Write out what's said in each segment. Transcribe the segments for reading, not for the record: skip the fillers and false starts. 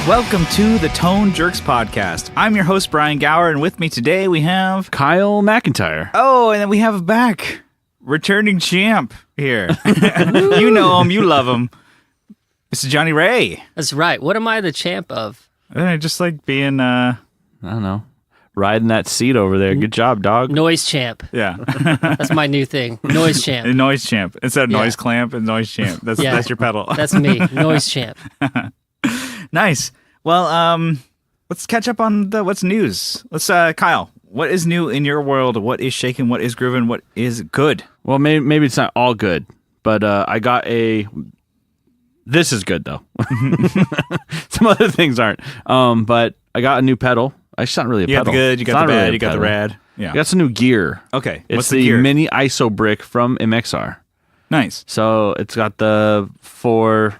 Welcome to the Tone Jerks podcast. I'm your host, Brian Gower, and with me today we have... Kyle McIntyre. Oh, and then we have back, returning champ here. You know him, you love him. Mr. Johnny Ray. That's right. What am I the champ of? I just like being, I don't know, riding that seat over there. Good job, dog. Noise champ. Yeah. That's my new thing. Noise champ. Noise champ. Instead of noise clamp and noise champ. That's your pedal. That's me. Noise champ. Nice. Well, let's catch up on what's news. Let's, Kyle, what is new in your world? What is shaking? What is grooving? What is good? Well, maybe it's not all good, but I got this is good, though. Some other things aren't. But I got a new pedal. It's not really a pedal. You got the good, you got the bad, really you got the rad. Yeah. I got some new gear. Okay. It's what's the gear? mini ISO brick from MXR. Nice. So it's got the 4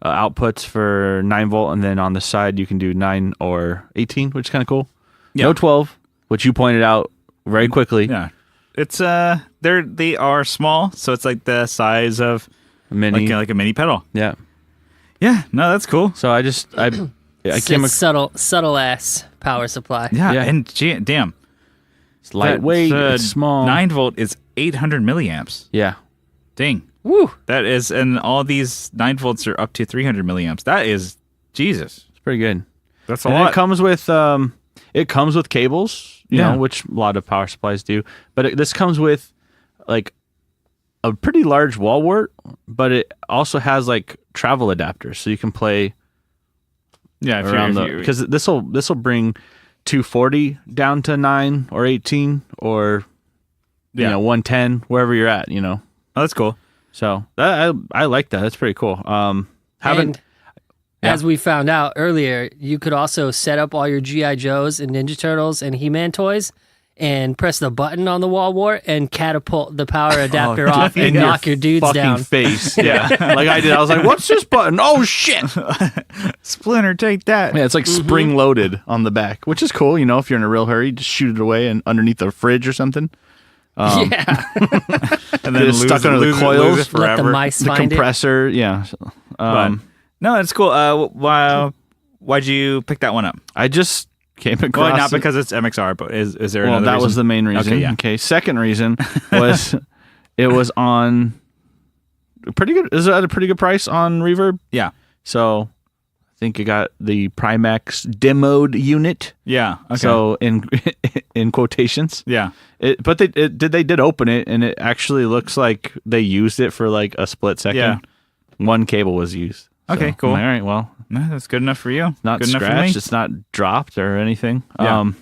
outputs for 9 volt, and then on the side you can do 9 or 18, which is kind of cool. Yeah. No 12, which you pointed out very quickly. Yeah. It's they are small, so it's like the size of mini, like a mini pedal. Yeah. Yeah, no, that's cool. So I came subtle ass power supply. Yeah. And damn. It's lightweight, it's small. 9 volt is 800 milliamps. Yeah. Dang. Woo. That is, and all these 9 volts are up to 300 milliamps. That is, Jesus. It's pretty good. That's a lot. It comes with cables, you know, which a lot of power supplies do. But this comes with like a pretty large wall wart, but it also has like travel adapters, so you can play. Yeah, because this will bring 240 down to 9 or 18 or 110 wherever you're at. You know. Oh, that's cool. So I like that. That's pretty cool. As we found out earlier, you could also set up all your G.I. Joes and Ninja Turtles and He-Man toys and press the button on the wall wart and catapult the power adapter off and knock your dudes down. Face. Yeah. Like I did. I was like, what's this button? Oh, shit. Splinter, take that. Yeah, it's like spring loaded on the back, which is cool. You know, if you're in a real hurry, just shoot it away and underneath the fridge or something. Yeah. And then it's stuck under the coils forever. Let the mice the find compressor. It. Yeah. No, it's cool. Why'd you pick that one up? I just came across. Well, not because it's MXR, but is there another reason? Well, that was the main reason. Okay, yeah. Okay. Second reason was it was on pretty good. Is it at a pretty good price on Reverb? Yeah. So I think it got the Primax demoed unit. Yeah. Okay. So in quotations. Yeah. But they did open it, and it actually looks like they used it for like a split second. Yeah. One cable was used. Okay, cool. All right, well, no, that's good enough for you. It's not good scratched. Enough for me. It's not dropped or anything. Yeah.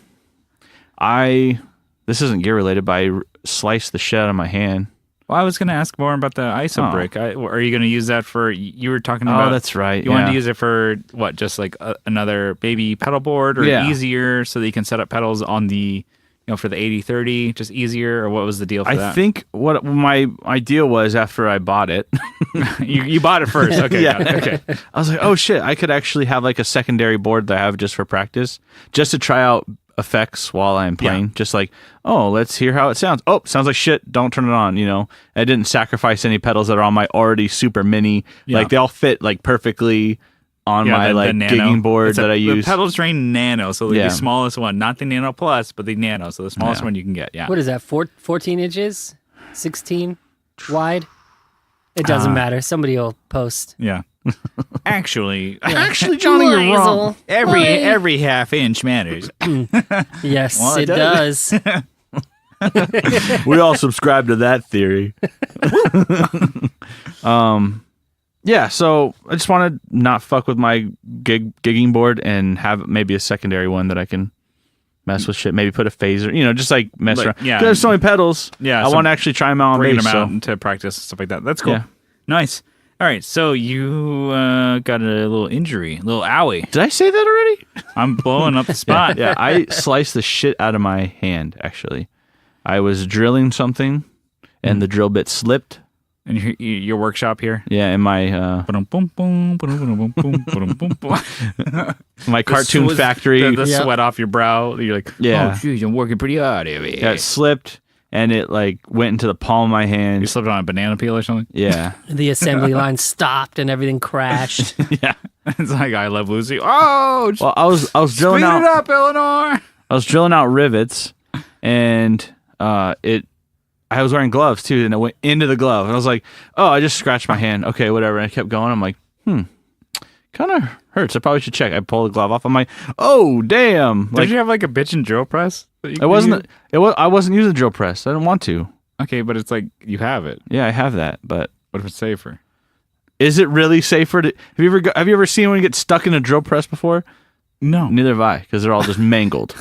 This isn't gear related, but I sliced the shit out of my hand. Well, I was going to ask more about the ISO brick. Are you going to use that for? You were talking about. Oh, that's right. You wanted to use it for what? Just like another baby pedal board, or easier, so that you can set up pedals on the. For the 80-30, just easier, or what was the deal for that? I think what my idea was after I bought it. you bought it first. Okay. Yeah. Okay. I was like, oh shit, I could actually have like a secondary board that I have just for practice, just to try out effects while I'm playing. Yeah. Just like, oh, let's hear how it sounds. Oh, sounds like shit. Don't turn it on. You know, I didn't sacrifice any pedals that are on my already super mini. Yeah. Like they all fit like perfectly on my the gigging board that I use. The pedal train Nano, so the smallest one, not the Nano Plus, but the Nano, so the smallest one you can get. Yeah. What is that? 14 inches, 16 wide. It doesn't matter. Somebody will post. Yeah. Actually, Johnny, you're wrong. Every half inch matters. Yes, well, it does. We all subscribe to that theory. Yeah, so I just want to not fuck with my gigging board and have maybe a secondary one that I can mess with shit. Maybe put a phaser, just like mess around. Yeah, there's so many pedals. Yeah, I want to actually try them out on bass. Bring them out to practice and stuff like that. That's cool. Yeah. Nice. All right, so you got a little injury, a little owie. Did I say that already? I'm blowing up the spot. Yeah, I sliced the shit out of my hand, actually. I was drilling something, and the drill bit slipped. in your workshop here? Yeah, in my my cartoon factory. The sweat off your brow. You're like, Yeah. oh, geez, I'm working pretty hard here. Yeah, it slipped and it like went into the palm of my hand. You slipped on a banana peel or something? Yeah. The assembly line stopped and everything crashed. Yeah. It's like I Love Lucy. Oh, Well, I was drilling speed out it up, Eleanor. I was drilling out rivets, and I was wearing gloves too, and it went into the glove, and I was like, "Oh, I just scratched my hand. Okay, whatever." And I kept going. I'm like, kind of hurts. I probably should check. I pull the glove off. I'm like, "Oh, damn!" Like Did you have like a bitchin' drill press? I wasn't using a drill press. I didn't want to. Okay, but it's like you have it. Yeah, I have that, but What if it's safer? is it really safer to? Have you ever seen one get stuck in a drill press before? No. Neither have I, because they're all just mangled.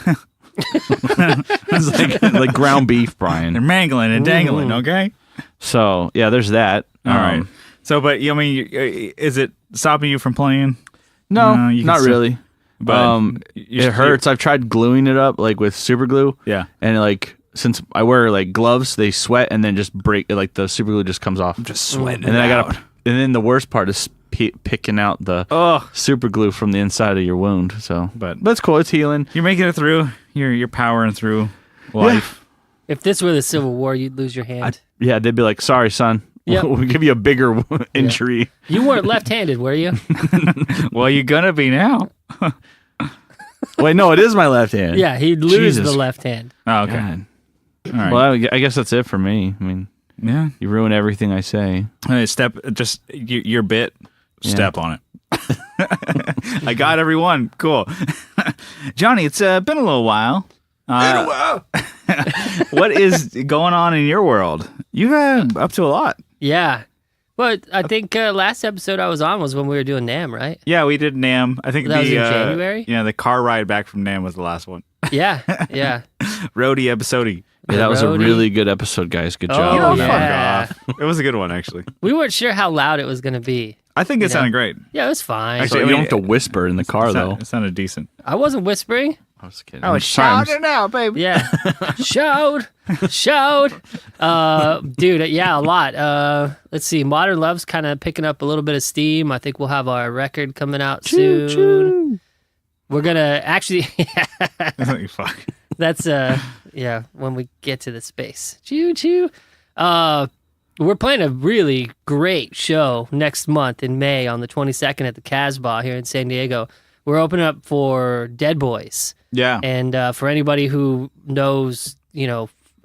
It's like ground beef, Brian. They're mangling and dangling, okay? So yeah, there's that. All right. So, but I mean, is it stopping you from playing? No, you can not still- really. But It hurts. I've tried gluing it up like with super glue. Yeah. And like since I wear like gloves, they sweat and then just break. Like the super glue just comes off. Just sweating. And then I gotta. And then the worst part is picking out the super glue from the inside of your wound. So, But it's cool. It's healing. you're making it through. You're powering through life. If this were the Civil War, you'd lose your hand. Yeah, they'd be like, "Sorry, son. Yep. We'll give you a bigger injury." You weren't left-handed, were you? Well, you're gonna be now. Wait, no, it is my left hand. Yeah, he'd lose Jesus. the left hand. Oh, okay. God. All right. Well, I guess that's it for me. I mean, Yeah. you ruin everything I say. Hey, just your bit. Step on it. I got everyone. Cool. Johnny, it's been a little while. What is going on in your world? You've up to a lot. Yeah. But I think last episode I was on was when we were doing NAM, right? Yeah, we did NAM. I think That was in January? Yeah, the car ride back from NAM was the last one. Yeah, yeah. Roadie episode. Yeah, that was a Roadie. really good episode, guys. Good Oh, job. on that. yeah. It was a good one, actually. We weren't sure how loud it was going to be. I think it sounded great. Yeah, it was fine. Actually, So you don't have to whisper in the car, though. It sounded decent. I wasn't whispering. I was kidding. Oh, I'm sorry, I'm shout it out, baby. Yeah. Showed. Dude, yeah, a lot. Let's see. Modern Love's kind of picking up a little bit of steam. I think we'll have our record coming out soon. Choo-choo. We're going to actually, Fuck. that's, yeah, when we get to the space. Choo choo. We're playing a really great show next month in May on the 22nd at the Casbah here in San Diego. We're opening up for Dead Boys. Yeah. And for anybody who knows,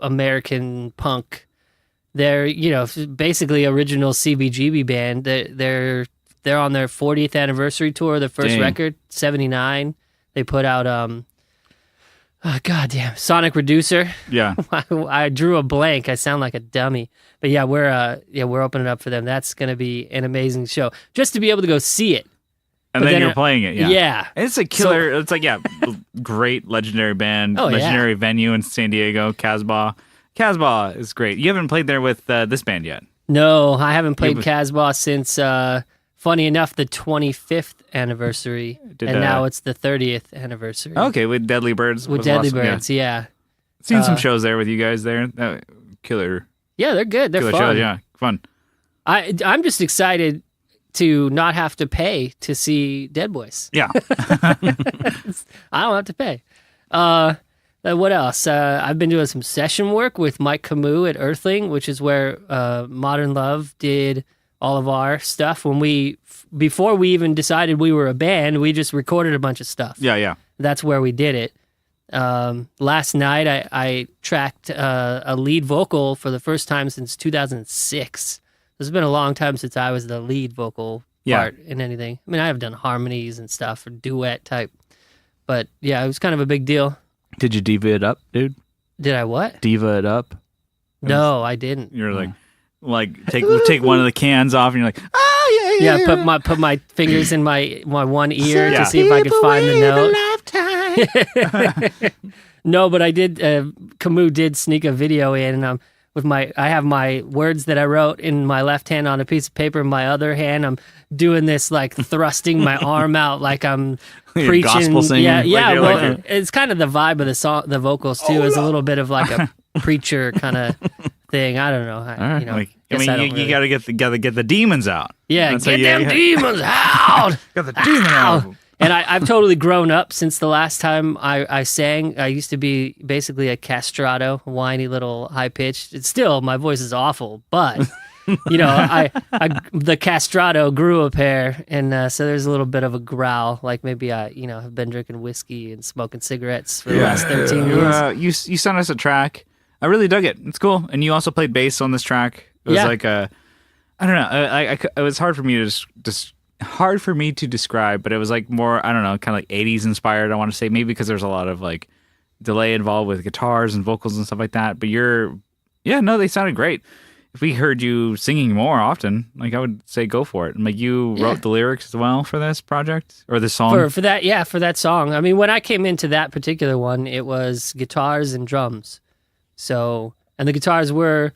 American punk, they're, basically original CBGB band. They're on their 40th anniversary tour, their first Dang. record, 79. They put out, goddamn, Sonic Reducer. Yeah. I drew a blank. I sound like a dummy. But yeah, we're opening up for them. That's going to be an amazing show. Just to be able to go see it. And But then then you're it- playing it. Yeah. Yeah. It's a killer. It's like, great legendary band, Oh, yeah. legendary venue in San Diego, Casbah. Casbah is great. You haven't played there with this band yet. No, I haven't played but- Casbah since, funny enough, the 25th anniversary. And now it's the 30th anniversary. Okay, with Deadly Birds. With was Deadly awesome, yeah. Birds, yeah. Seen some shows there with you guys there. Killer Yeah, they're good. They're shows, fun. yeah. Fun. I'm just excited to not have to pay to see Dead Boys. Yeah. I don't have to pay. What else? I've been doing some session work with Mike Camus at Earthling, which is where Modern Love did all of our stuff. Before we even decided we were a band, we just recorded a bunch of stuff. Yeah. That's where we did it. Last night, I tracked a lead vocal for the first time since 2006. It's been a long time since I was the lead vocal part in anything. I mean, I have done harmonies and stuff or duet type. But yeah, it was kind of a big deal. Did you diva it up, dude? Did I what? Diva it up? No, I didn't. You're like take one of the cans off and you're like, oh yeah. Yeah, put my fingers in my one ear Yeah. to see if I could find the note. No, but I did. Camus did sneak a video in, and I have my words that I wrote in my left hand on a piece of paper. In my other hand, I'm doing this like thrusting my arm out like I'm Like a preaching. gospel singer? Yeah. you're Well, like it's kind of the vibe of the song, the vocals too. Is a little bit of like a preacher kind of thing. I don't know. right. Like I mean, you gotta get the demons out. Yeah, That's get how them demons out. Got the demon out. And I've totally grown up since the last time I sang. I used to be basically a castrato, whiny little high pitched. Still, my voice is awful, but the castrato grew a pair, and so there's a little bit of a growl. Like maybe I have been drinking whiskey and smoking cigarettes for the last 13 years. You sent us a track. I really dug it. It's cool. And you also played bass on this track. It was like I don't know. It was hard for me to describe, but it was like more, I don't know, kind of like 80s inspired, I want to say, maybe because there's a lot of like delay involved with guitars and vocals and stuff like that. But they sounded great. If we heard you singing more often, like I would say go for it. And like you wrote the lyrics as well for this project or this song? For that song. I mean, when I came into that particular one, it was guitars and drums. So, and the guitars were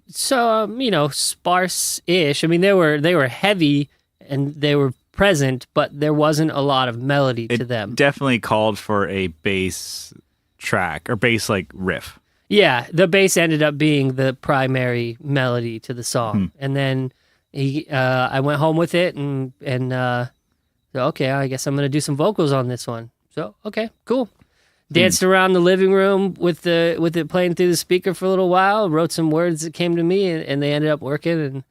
sparse-ish. I mean, they were heavy and they were present, but there wasn't a lot of melody to them. Definitely called for a bass track or bass like riff. Yeah, the bass ended up being the primary melody to the song, and then I went home with it, and so, okay, I guess I'm gonna do some vocals on this one. So okay, cool. Danced around the living room with it playing through the speaker for a little while. Wrote some words that came to me, and they ended up working. And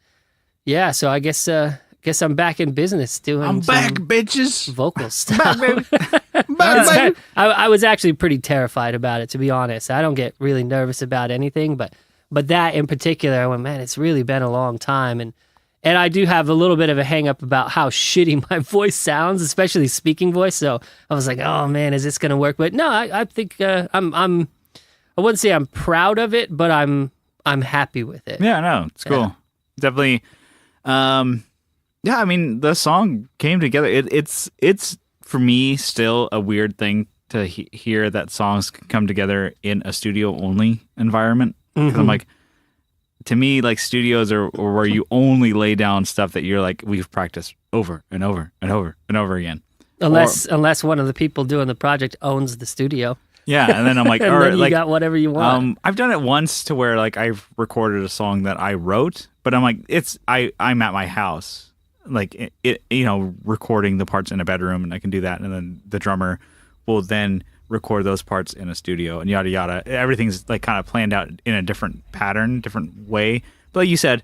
yeah, so I guess I'm back in business doing. I'm back, bitches. Vocal stuff. I was actually pretty terrified about it, to be honest. I don't get really nervous about anything, but that in particular, I went, man, it's really been a long time, and I do have a little bit of a hang up about how shitty my voice sounds, especially speaking voice. So I was like, oh man, is this gonna work? But no, I think I wouldn't say I'm proud of it, but I'm happy with it. Yeah, no, it's cool. Yeah. Definitely. Yeah, I mean, the song came together. It's for me still a weird thing to hear that songs can come together in a studio only environment. Because I'm like, to me, like studios are where you only lay down stuff that you're like, we've practiced over and over and over and over again. Unless one of the people doing the project owns the studio. Yeah, and then I'm like, and all right, then you got whatever you want. I've done it once to where like I've recorded a song that I wrote, but I'm like, I'm at my house. Like it, recording the parts in a bedroom, and I can do that, and then the drummer will then record those parts in a studio, and yada yada. Everything's like kind of planned out in a different pattern, different way. But like you said,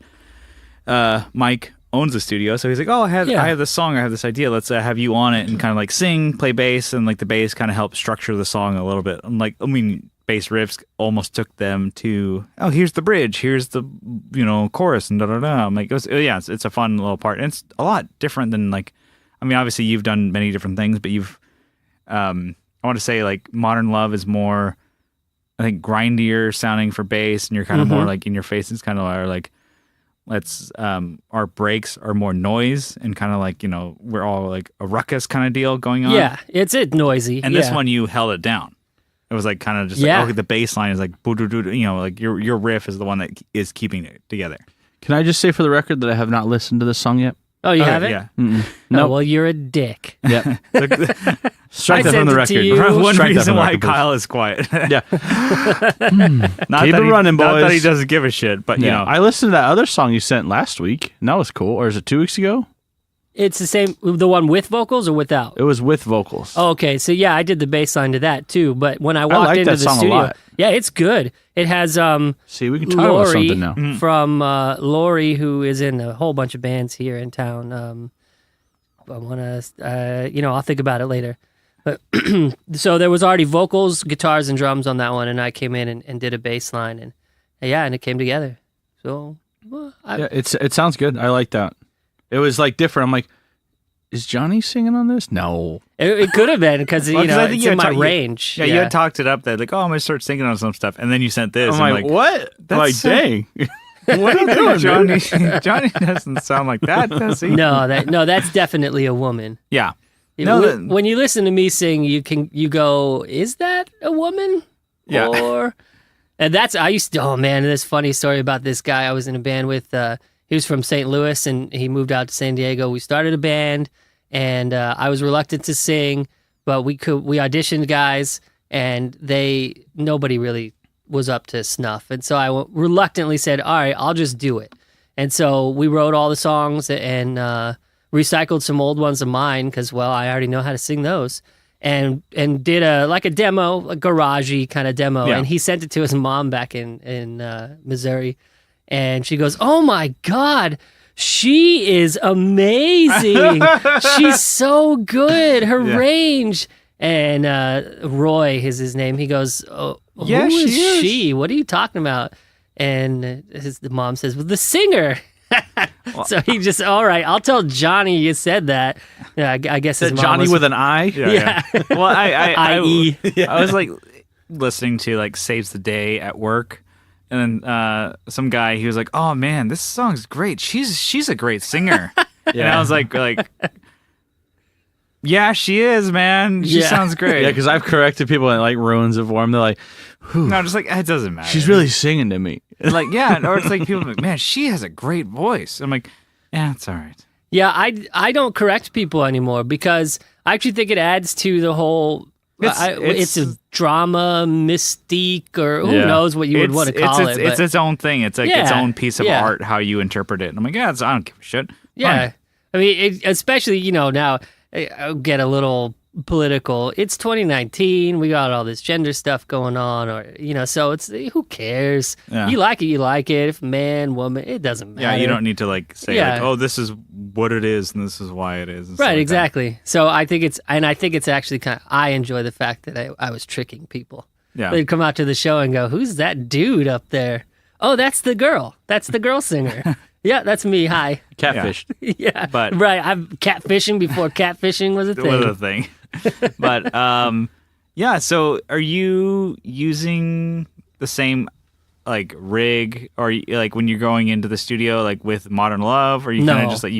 Mike owns the studio, so he's like, "Oh, I have this song, I have this idea. Let's have you on it and kind of like sing, play bass, and like the bass kind of helps structure the song a little bit." I'm like, bass riffs almost took them to, oh, here's the bridge, here's the chorus, and da da da. I'm like, it's a fun little part, and it's a lot different than like, I mean, obviously you've done many different things, but you've, I want to say like Modern Love is more, I think, grindier sounding for bass, and you're kind of more like in your face. It's kind of like our breaks are more noise and kind of like we're all like a ruckus kind of deal going on. Yeah, it's noisy. And this one you held it down. It was like kind of just like, okay, the bass line is like, like your riff is the one that is keeping it together. Can I just say for the record that I have not listened to this song yet? Oh, you haven't? Yeah. No, well, you're a dick. Yeah. Strike that from the record. One reason why Kyle is quiet. Yeah. Not Keep it running, boys. Not that he doesn't give a shit, but I listened to that other song you sent last week, and that was cool. Or is it 2 weeks ago? It's the same, the one with vocals or without? It was with vocals. Oh, okay. So yeah, I did the bass line to that too. But when I walked into the studio, yeah, it's good. It has see, we can talk about something now. From Lori, who is in a whole bunch of bands here in town. I want to, I'll think about it later. But so there was already vocals, guitars, and drums on that one, and I came in and did a bass line, and it came together. So it sounds good. I like that. It was like different. I'm like, is Johnny singing on this? No. It could have been because it's in my range. You had talked it up that like, oh, I'm gonna start singing on some stuff, and then you sent this. I'm like, what? I'm like, dang. What are you doing, Johnny? Johnny doesn't sound like that, does he? No, that's definitely a woman. Yeah. When you listen to me sing, you go, is that a woman? Yeah. And oh man, this funny story about this guy I was in a band with. He was from St. Louis, and he moved out to San Diego. We started a band, and I was reluctant to sing, but we auditioned guys, and nobody really was up to snuff. And so I reluctantly said, all right, I'll just do it. And so we wrote all the songs and recycled some old ones of mine because, well, I already know how to sing those. And did a demo, a garagey kind of demo. Yeah. And he sent it to his mom back in Missouri. And she goes, "Oh my God, she is amazing. She's so good. Her range." And Roy is his name. He goes, "Oh, Yeah, who is she is. she? What are you talking about?" And the mom says, "Well, the singer." So he just, all right, I'll tell Johnny you said that. Yeah, I guess his Is that mom Johnny was, with an I? yeah. Well, I.E. I was like listening to like Saves the Day at work, and then some guy, he was like, "Oh man, this song's great. She's a great singer." And I was like, "Yeah, she is, man. She Yeah. sounds great." Yeah, because I've corrected people and it like ruins it for them. They're like, no, just like it doesn't matter. she's really singing to me. like, yeah, or it's like people are like, "Man, she has a great voice." I'm like, "Yeah, it's all right." Yeah, I don't correct people anymore because I actually think it adds to the whole. It's a drama, mystique, or who Yeah. knows what you would want to call it. It's but its own thing. It's like its Yeah, own piece of yeah. art, how you interpret it. And I'm like, yeah, I don't give a shit. yeah, Fine. I mean, especially now I'll get a little political. It's 2019. We got all this gender stuff going on, or so it's who cares? Yeah. You like it. If man, woman, it doesn't matter. Yeah, you don't need to like say Yeah. like, oh, this is what it is and this is why it is. And stuff Right, like that. exactly. So I think it's actually I enjoy the fact that I was tricking people. Yeah. They'd come out to the show and go, "Who's that dude up there?" "Oh, that's the girl. That's the girl singer." "Yeah, that's me. Hi." Catfish. Yeah, But- right. I'm catfishing before catfishing was a It was thing. a thing. But yeah, so are you using the same like rig or like when you're going into the studio like with Modern Love, or you kind No. of just like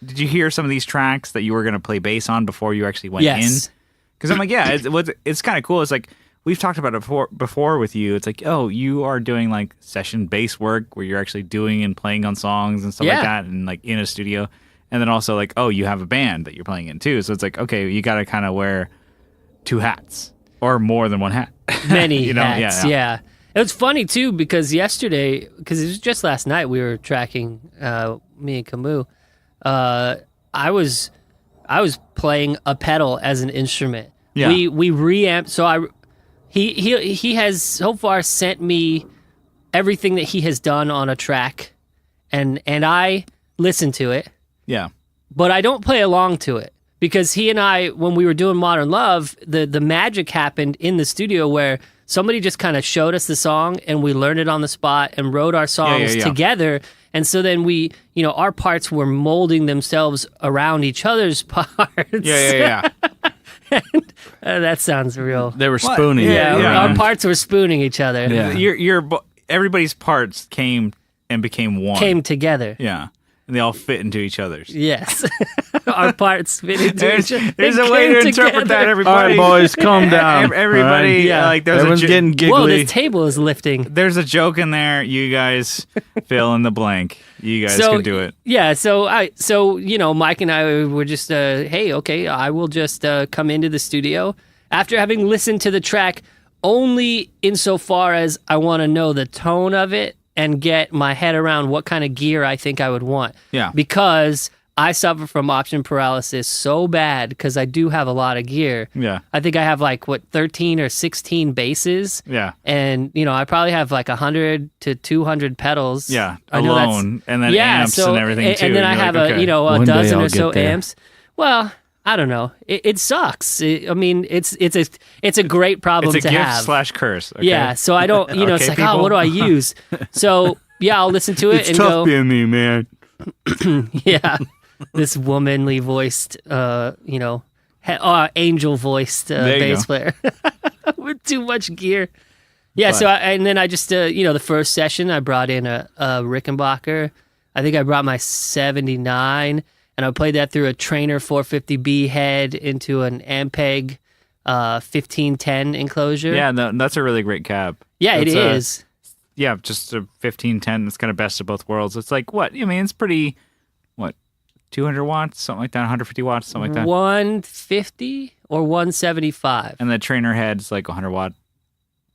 did you hear some of these tracks that you were going to play bass on before you actually went Yes. in? Because I'm like, yeah, it's kind of cool. It's like we've talked about it before with you. It's like, oh, you are doing like session bass work where you're actually doing and playing on songs and stuff Yeah. like that, and like in a studio. And then also like, oh, you have a band that you're playing in too. So it's like, okay, you got to kind of wear two hats or more than one hat. Many You know, hats. Yeah. It was funny too because yesterday, because it was just last night, we were tracking me and Camus. I was playing a pedal as an instrument. Yeah. We reamped. So he has so far sent me everything that he has done on a track, and I listen to it, Yeah. but I don't play along to it because he and I, when we were doing Modern Love, the magic happened in the studio where somebody just kind of showed us the song and we learned it on the spot and wrote our songs yeah. together. And so then we, our parts were molding themselves around each other's parts. Yeah. That sounds real. They were spooning. Yeah, Yeah. our parts were spooning each other. Yeah. Everybody's parts came and became one. Came together. Yeah. And they all fit into each other's. Yes. Our parts fit into each other. There's They a way to came interpret that, together. everybody. All right, boys, calm down. Everybody, All right? Yeah. like there's Everyone's getting giggly. Whoa, this table is lifting. there's a joke in there. You guys fill in the blank. You guys can do it. Yeah, so Mike and I were just hey, okay, I will just come into the studio after having listened to the track only insofar as I want to know the tone of it and get my head around what kind of gear I think I would want. Yeah. Because I suffer from option paralysis so bad because I do have a lot of gear. Yeah. I think I have 13 or 16 basses. Yeah. And, I probably have 100 to 200 pedals. Yeah. I know that's- Alone. And then amps and everything too. And then I You're have like, okay. a One day dozen I'll or so get there. amps. Well, I don't know. It sucks. It's a great problem It's a to gift have. / curse. Okay? Yeah. So I don't. It's Okay, like, people? what do I use? So yeah, I'll listen to it It's and tough go. being me, man. Yeah, this womanly voiced, angel voiced There you bass go. player with too much gear. Yeah. So and then I just the first session I brought in a Rickenbacker. I think I brought my 79 and I played that through a Trainer 450B head into an Ampeg 1510 enclosure. Yeah, no, that's a really great cab. Yeah, it It's is. Yeah, just a 1510. It's kind of best of both worlds. It's like what? I mean, it's pretty. What? 200 watts, something like that. 150 watts, something like that. 150 or 175. And the trainer head's like 100-watt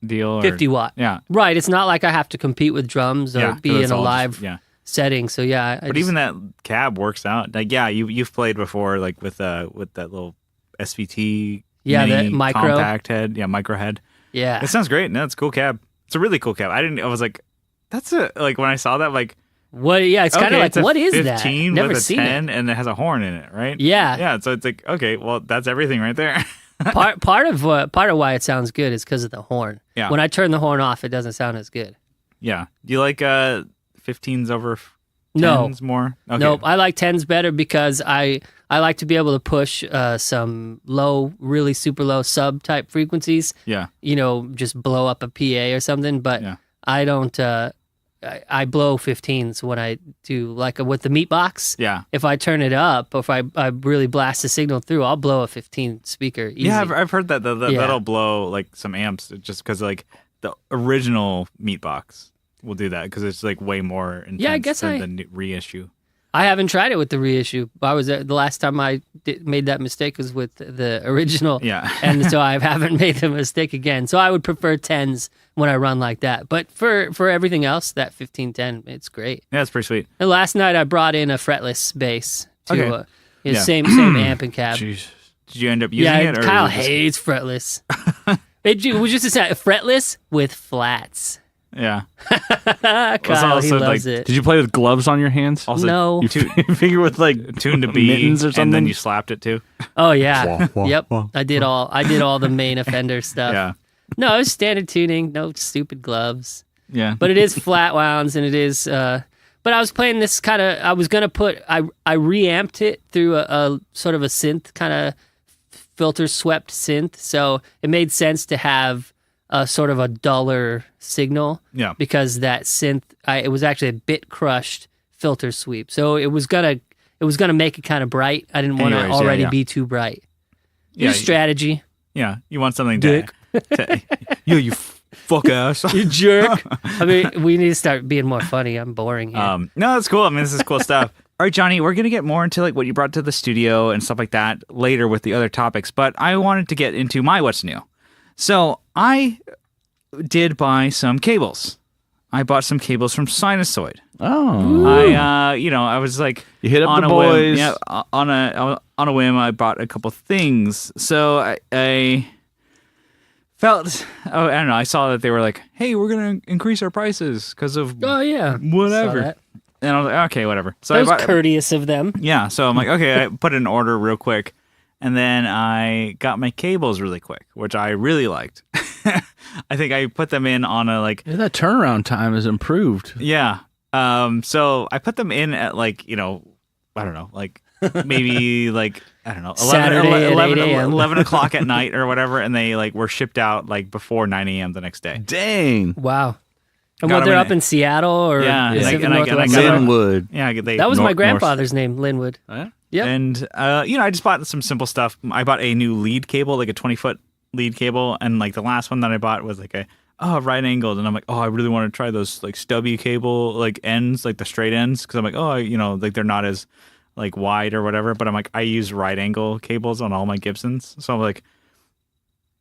deal. Or, 50 watt. Yeah. Right. It's not like I have to compete with drums or Yeah. be in it's a all live just- yeah. setting. So yeah, But even that cab works out. Like, yeah, you've played before, like with that little SVT, the micro compact head, micro head. Yeah, It sounds great. No, it's a cool cab. It's a really cool cab. I was like, that's like when I saw that, like, what? Yeah, it's kind of like, what is that? 15 Never with a seen 10, it. and it has a horn in it, right? Yeah, Yeah. So it's like, okay, well, that's everything right there. part of why it sounds good is because of the horn. Yeah. When I turn the horn off, it doesn't sound as good. Yeah. Do you like 15s over 10s No. more? Okay. Nope, I like 10s better because I like to be able to push some low, really super low sub type frequencies. Yeah. Just blow up a PA or something. But Yeah. I don't. I blow 15s when I do, like with the meat box. Yeah. If I turn it up, or if I really blast the signal through, I'll blow a 15 speaker easy. Yeah, I've heard that. Yeah. That'll blow like some amps just because like the original meat box will do that because it's like way more intense Yeah, I guess than the new reissue. I haven't tried it with the reissue. I was the last time I made that mistake was with the original. Yeah. And so I haven't made the mistake again. So I would prefer 10s when I run like that. But for everything else, that 1510, it's great. Yeah, it's pretty sweet. And last night I brought in a fretless bass to Okay. Yeah. same amp and cab. Jesus. Did you end up using it? Or Kyle was it just- hates fretless. it was just a fretless with flats. Yeah. Kyle, he also, loves like, it. Did you play with gloves on your hands? Also, No. You figure with like tuned to B, mittens or something. and then you slapped it too. Oh yeah, Wah, wah, yep. wah. I did all the main offender stuff. Yeah. No, it was standard tuning, no stupid gloves. Yeah. But it is flat wounds, and it is. But I was playing this kind of. I was gonna put. I reamped it through a sort of a synth kind of filter swept synth, so it made sense to have a sort of a duller signal. Yeah. Because that synth, it was actually a bit crushed filter sweep, so it was gonna make it kind of bright. I didn't want to Anyways, already yeah. be too bright. Yeah, Your strategy. Yeah. You want something Dick. to you fuck ass. You jerk. I mean, we need to start being more funny. I'm boring here. No, that's cool. I mean, this is cool stuff. All right, Johnny, we're going to get more into like what you brought to the studio and stuff like that later with the other topics, but I wanted to get into my what's new. So I did buy some cables. I bought some cables from Sinusoid. Oh. I was like, You hit up on the a whim, boys. yeah, on a whim, I bought a couple things. So I felt, I don't know, I saw that they were like, hey, we're going to increase our prices because of oh yeah. whatever. Saw that. And I was like, okay, whatever. So That was I bought, courteous of them. yeah, so I'm like, okay, I put an order real quick. And then I got my cables really quick, which I really liked. I think I put them in on a like, Yeah, that turnaround time has improved. yeah. So I put them in at like, I don't know, like maybe like, I don't know, 11, Saturday at 11, 8 a.m. 11 o'clock at night or whatever. And they like were shipped out like before 9 a.m. the next day. Dang. Wow. And Got what, they're them up in Seattle or Yeah, Pacific and I Northwest? got them- Linwood. Yeah, they, That was my North- grandfather's name, Linwood. Huh? Yep. And, I just bought some simple stuff. I bought a new lead cable, like a 20-foot lead cable. And like the last one that I bought was like right angled. And I'm like, I really want to try those like stubby cable, like ends, like the straight ends. Cause I'm like, like they're not as like wide or whatever. But I'm like, I use right angle cables on all my Gibsons. So I'm like,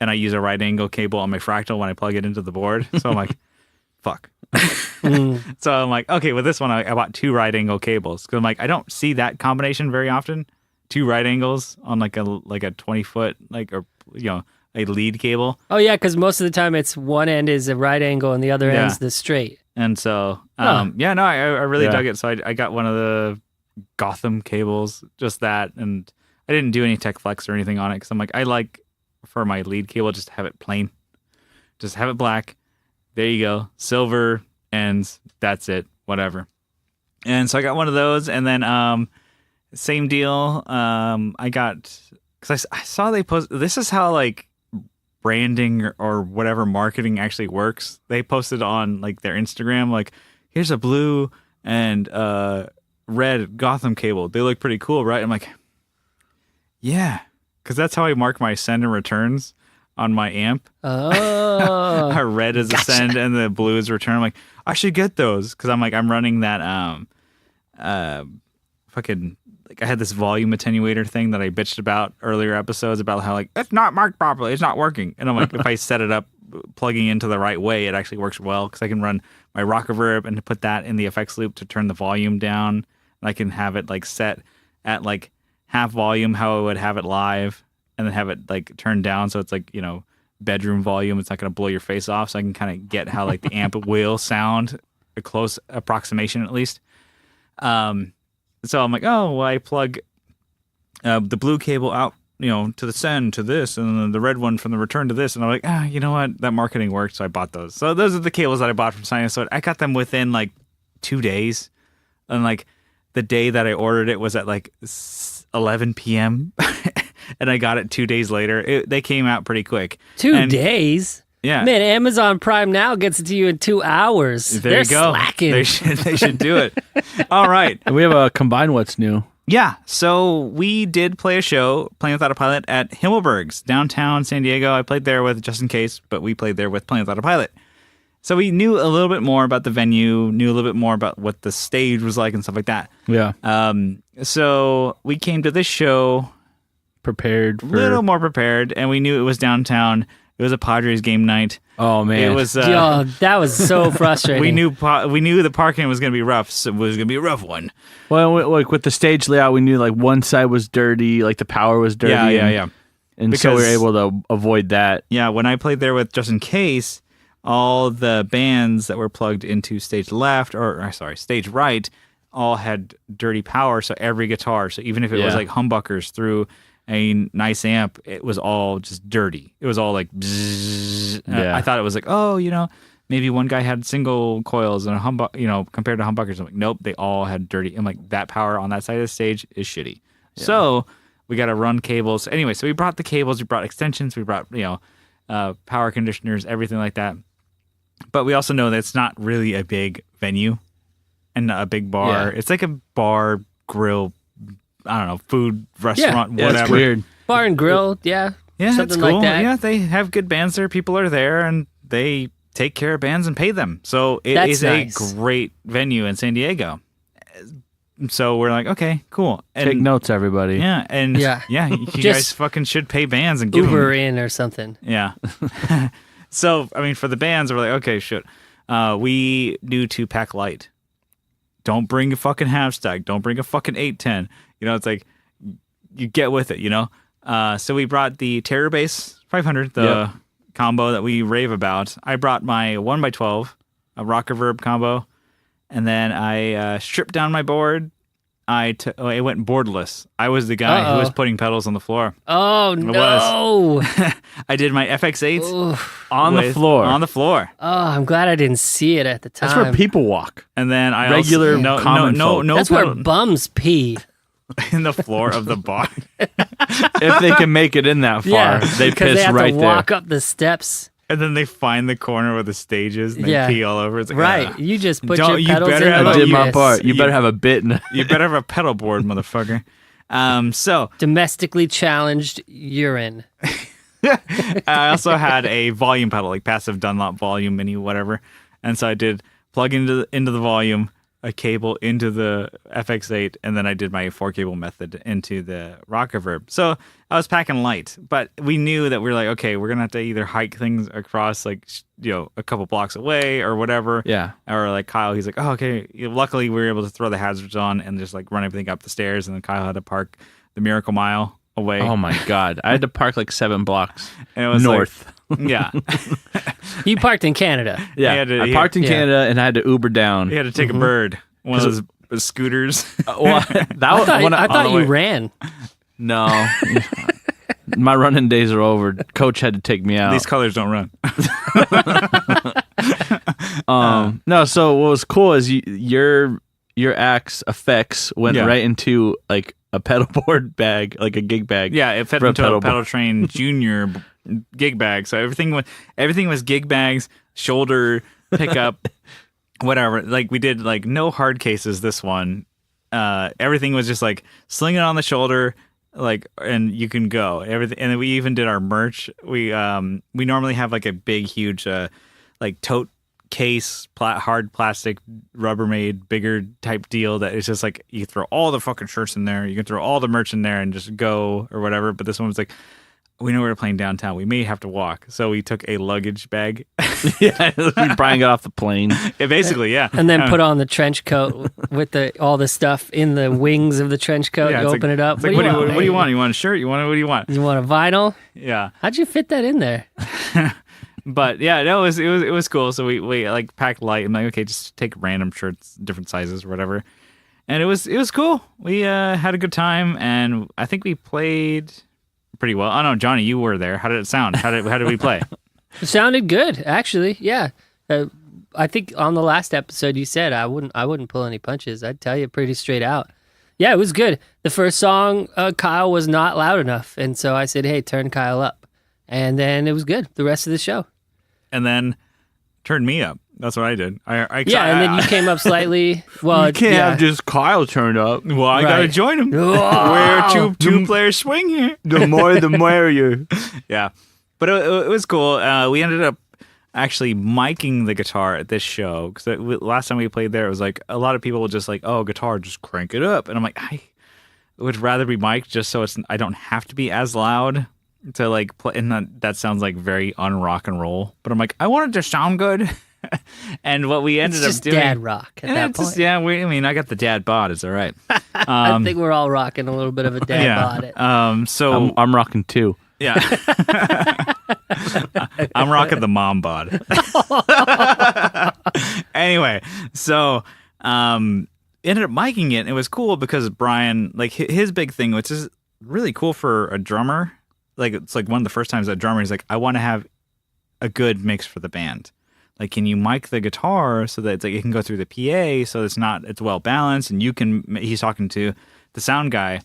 and I use a right angle cable on my Fractal when I plug it into the board. So I'm like, fuck. So I'm like, okay, with this one, I bought 2 right angle cables. Cause I'm like, I don't see that combination very often. 2 right angles on like a 20-foot, like, or, a lead cable. Oh yeah, because most of the time it's one end is a right angle and the other Yeah. end's the straight. And so, Huh. I really Yeah. dug it. So I got one of the Gotham cables, just that. And I didn't do any tech flex or anything on it. Cause I'm like, I like for my lead cable, just to have it plain, just have it black. There you go. Silver ends. That's it. Whatever. And so I got one of those. And then, same deal. I got, cause I saw they post, this is how like branding or whatever marketing actually works. They posted on like their Instagram, like, here's a blue and red Gotham cable. They look pretty cool, right? I'm like, yeah, because that's how I mark my send and returns on my amp. Oh. Our red is a send and the blue is return. I'm like, I should get those because I'm running that fucking, like, I had this volume attenuator thing that I bitched about earlier episodes about how like it's not marked properly, it's not working. And I'm like, if I set it up plugging into the right way, it actually works well because I can run my rock reverb and put that in the effects loop to turn the volume down. And I can have it like set at like half volume, how I would have it live, and then have it like turned down so it's like, you know, bedroom volume. It's not going to blow your face off. So I can kind of get how like the amp will sound, a close approximation at least. So I'm like, oh, well, I plug the blue cable out, you know, to the send to this, and then the red one from the return to this. And I'm like, you know what? That marketing worked. So I bought those. So those are the cables that I bought from Sinusoid. I got them within like 2 days. And like the day that I ordered it was at like 11 p.m. and I got it 2 days later. They came out pretty quick. 2 days? Yeah. Man, Amazon Prime now gets it to you in 2 hours. There you go. Slacking. They should do it. All right. And we have a combined what's new. Yeah. So we did play a show, Playing Without a Pilot, at Himmelberg's, downtown San Diego. I played there with Just In Case, but we played there with Playing Without a Pilot. So we knew a little bit more about the venue, knew a little bit more about what the stage was like and stuff like that. Yeah. So we came to this show prepared, a little more prepared, and we knew it was downtown. It was a Padres game night. Oh man, it was. Yo, that was so frustrating. we knew the parking was going to be rough. So it was going to be a rough one. Well, like with the stage layout, we knew like one side was dirty, like the power was dirty. Yeah. And so we were able to avoid that. Yeah, when I played there with Just In Case, all the bands that were plugged into stage left, or sorry, stage right, all had dirty power. So every guitar, so even if it was like humbuckers through a nice amp, it was all just dirty. It was all like bzzz. I thought it was like, oh, you know, maybe one guy had single coils and a humbucker, you know, compared to humbuckers. I'm like, nope, they all had dirty. I'm like, that power on that side of the stage is shitty. Yeah. So we got to run cables. Anyway, so we brought the cables, we brought extensions, we brought, you know, power conditioners, everything like that. But we also know that it's not really a big venue and a big bar. Yeah. It's like a bar, grill, I don't know, food, restaurant, whatever. It's weird. Bar and grill, yeah. Yeah, something it's cool. Like that. Yeah, they have good bands there. People are there, and they take care of bands and pay them. So it is nice. A great venue in San Diego. So we're like, okay, cool. And, take notes, everybody. Yeah, and you guys fucking should pay bands and give Uber them, in or something. Yeah. So, I mean, for the bands, we're like, okay, shit. We do 2-pack light. Don't bring a fucking half stack. Don't bring a fucking 810. You know, it's like, you get with it, you know? So we brought the Terror Bass 500, the combo that we rave about. I brought my 1x12, a rock reverb combo, and then I stripped down my board. I went boardless. I was the guy who was putting pedals on the floor. Oh, no. I did my FX8 on the floor. On the floor. Oh, I'm glad I didn't see it at the time. That's where people walk. And then I regular common folk. That's where bums pee. In the floor of the bar. If they can make it in that far, they piss they have right to there. walk up the steps. And then they find the corner where the stage is and they pee all over. It's like, right. You just put your pedals in. I did my part. You better have a bit. You better have a pedal board, motherfucker. So domestically challenged urine. I also had a volume pedal, like passive Dunlop volume mini, whatever. And so I did plug into the volume, a cable into the FX8, and then I did my 4-cable method into the rock reverb. So I was packing light, but we knew that we were like, okay, we're gonna have to either hike things across, like, you know, a couple blocks away or whatever. Yeah. Or like Kyle, he's like, oh, okay. Luckily, we were able to throw the hazards on and just like run everything up the stairs, and then Kyle had to park the Miracle Mile away. Oh my God, I had to park like 7 blocks and it was north. Like, yeah. You parked in Canada. Yeah, I parked in Canada and I had to Uber down. He had to take a bird, one of those scooters. Well, I thought you ran. No, my running days are over. Coach had to take me out. These colors don't run. No, so what was cool is your axe effects went right into like a pedal board bag, like a gig bag. Yeah, it fed into a pedal train junior gig bag. So everything was gig bags, shoulder pickup, whatever. Like we did like no hard cases this one. Everything was just like sling it on the shoulder, like, and you can go. Everything, and then we even did our merch. We normally have like a big, huge, like tote case, hard plastic, Rubbermaid, bigger type deal that is just like you throw all the fucking shirts in there. You can throw all the merch in there and just go or whatever. But this one was like, we know we were playing downtown. We may have to walk. So we took a luggage bag. Yeah, Brian got off the plane. Yeah, basically, yeah. And then put on the trench coat with all the stuff in the wings of the trench coat. Yeah, You open it up. It's like, what do you want? You want a shirt? What do you want? You want a vinyl? Yeah. How'd you fit that in there? But yeah, no, it was cool. So we like packed light. I'm like, okay, just take random shirts, different sizes or whatever. And it was cool. We had a good time, and I think we played pretty well. Oh no, Johnny, you were there. How did it sound? How did we play? It sounded good, actually. Yeah. I think on the last episode you said I wouldn't pull any punches. I'd tell you pretty straight out. Yeah, it was good. The first song, Kyle was not loud enough, and so I said, "Hey, turn Kyle up," and then it was good. The rest of the show. And then turn me up. That's what I did. And then you came up slightly. Well, You can't have just Kyle turned up. Well, I gotta join him. We're two player swing here. The more the merrier. Yeah, but it was cool. We ended up actually miking the guitar at this show because last time we played there, it was like a lot of people were just like, "Oh, guitar, just crank it up," and I'm like, I would rather be mic'd just so I don't have to be as loud to like play. And that sounds like very un-rock and roll, but I'm like, I want it to sound good. And what we ended it's just up doing, dad rock at that point. I got the dad bod. It's all right. I think we're all rocking a little bit of a dad bod. So I'm rocking too. Yeah. I'm rocking the mom bod. Anyway, so ended up miking it. And it was cool because Brian, like his big thing, which is really cool for a drummer, like it's like one of the first times a drummer, he's like, I want to have a good mix for the band. Like, can you mic the guitar so that it's like it can go through the PA so it's well balanced, and he's talking to the sound guy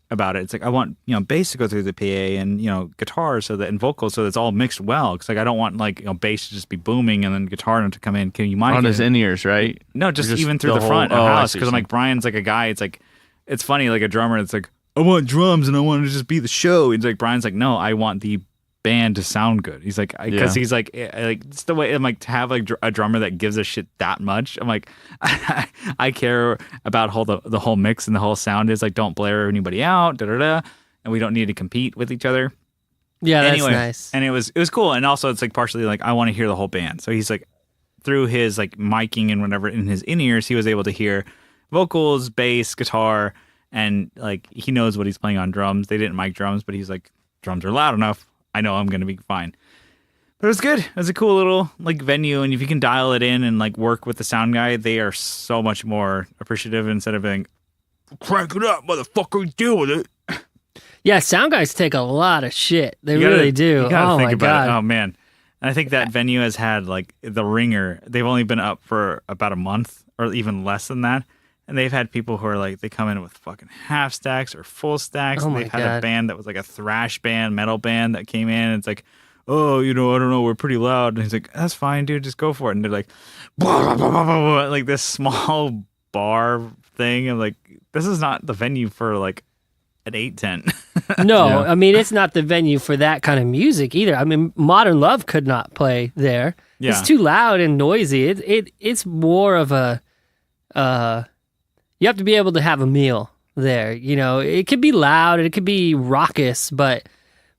about it. It's like, I want, bass to go through the PA and, guitar and vocals so that it's all mixed well. Cause like, I don't want like, bass to just be booming and then guitar to come in. Can you mic on it? his in-ears, right? No, just even through the front of the house. Cause I'm like, Brian's like a guy. It's like, it's funny, like a drummer. It's like, I want drums and I want to just be the show. It's like, Brian's like, no, I want the band to sound good. He's like, because he's like it's the way I'm like to have like a drummer that gives a shit that much. I'm like, I care about the whole mix and the whole sound is like, don't blare anybody out, and we don't need to compete with each other. Yeah, that's nice. And it was cool, and also it's like partially like I want to hear the whole band. So he's like through his like miking and whatever in his in-ears, he was able to hear vocals, bass, guitar, and like he knows what he's playing on drums. They didn't mic drums, but he's like, drums are loud enough. I know I'm going to be fine. But it was good. It was a cool little like venue. And if you can dial it in and like work with the sound guy, they are so much more appreciative instead of being, crank it up, motherfucker, deal with it. Yeah, sound guys take a lot of shit. They really do. You gotta think my about God. it. Oh, man. And I think that venue has had like the Ringer. They've only been up for about a month or even less than that. And they've had people who are like, they come in with fucking half stacks or full stacks. Oh and they've had a band that was like a thrash band, metal band that came in. And it's like, oh, I don't know, we're pretty loud. And he's like, that's fine, dude, just go for it. And they're like, blah, blah, blah, blah, blah, like this small bar thing. And like, this is not the venue for like an 810. No, I mean, it's not the venue for that kind of music either. I mean, Modern Love could not play there. Yeah. It's too loud and noisy. It's more of a... you have to be able to have a meal there. It could be loud and it could be raucous, but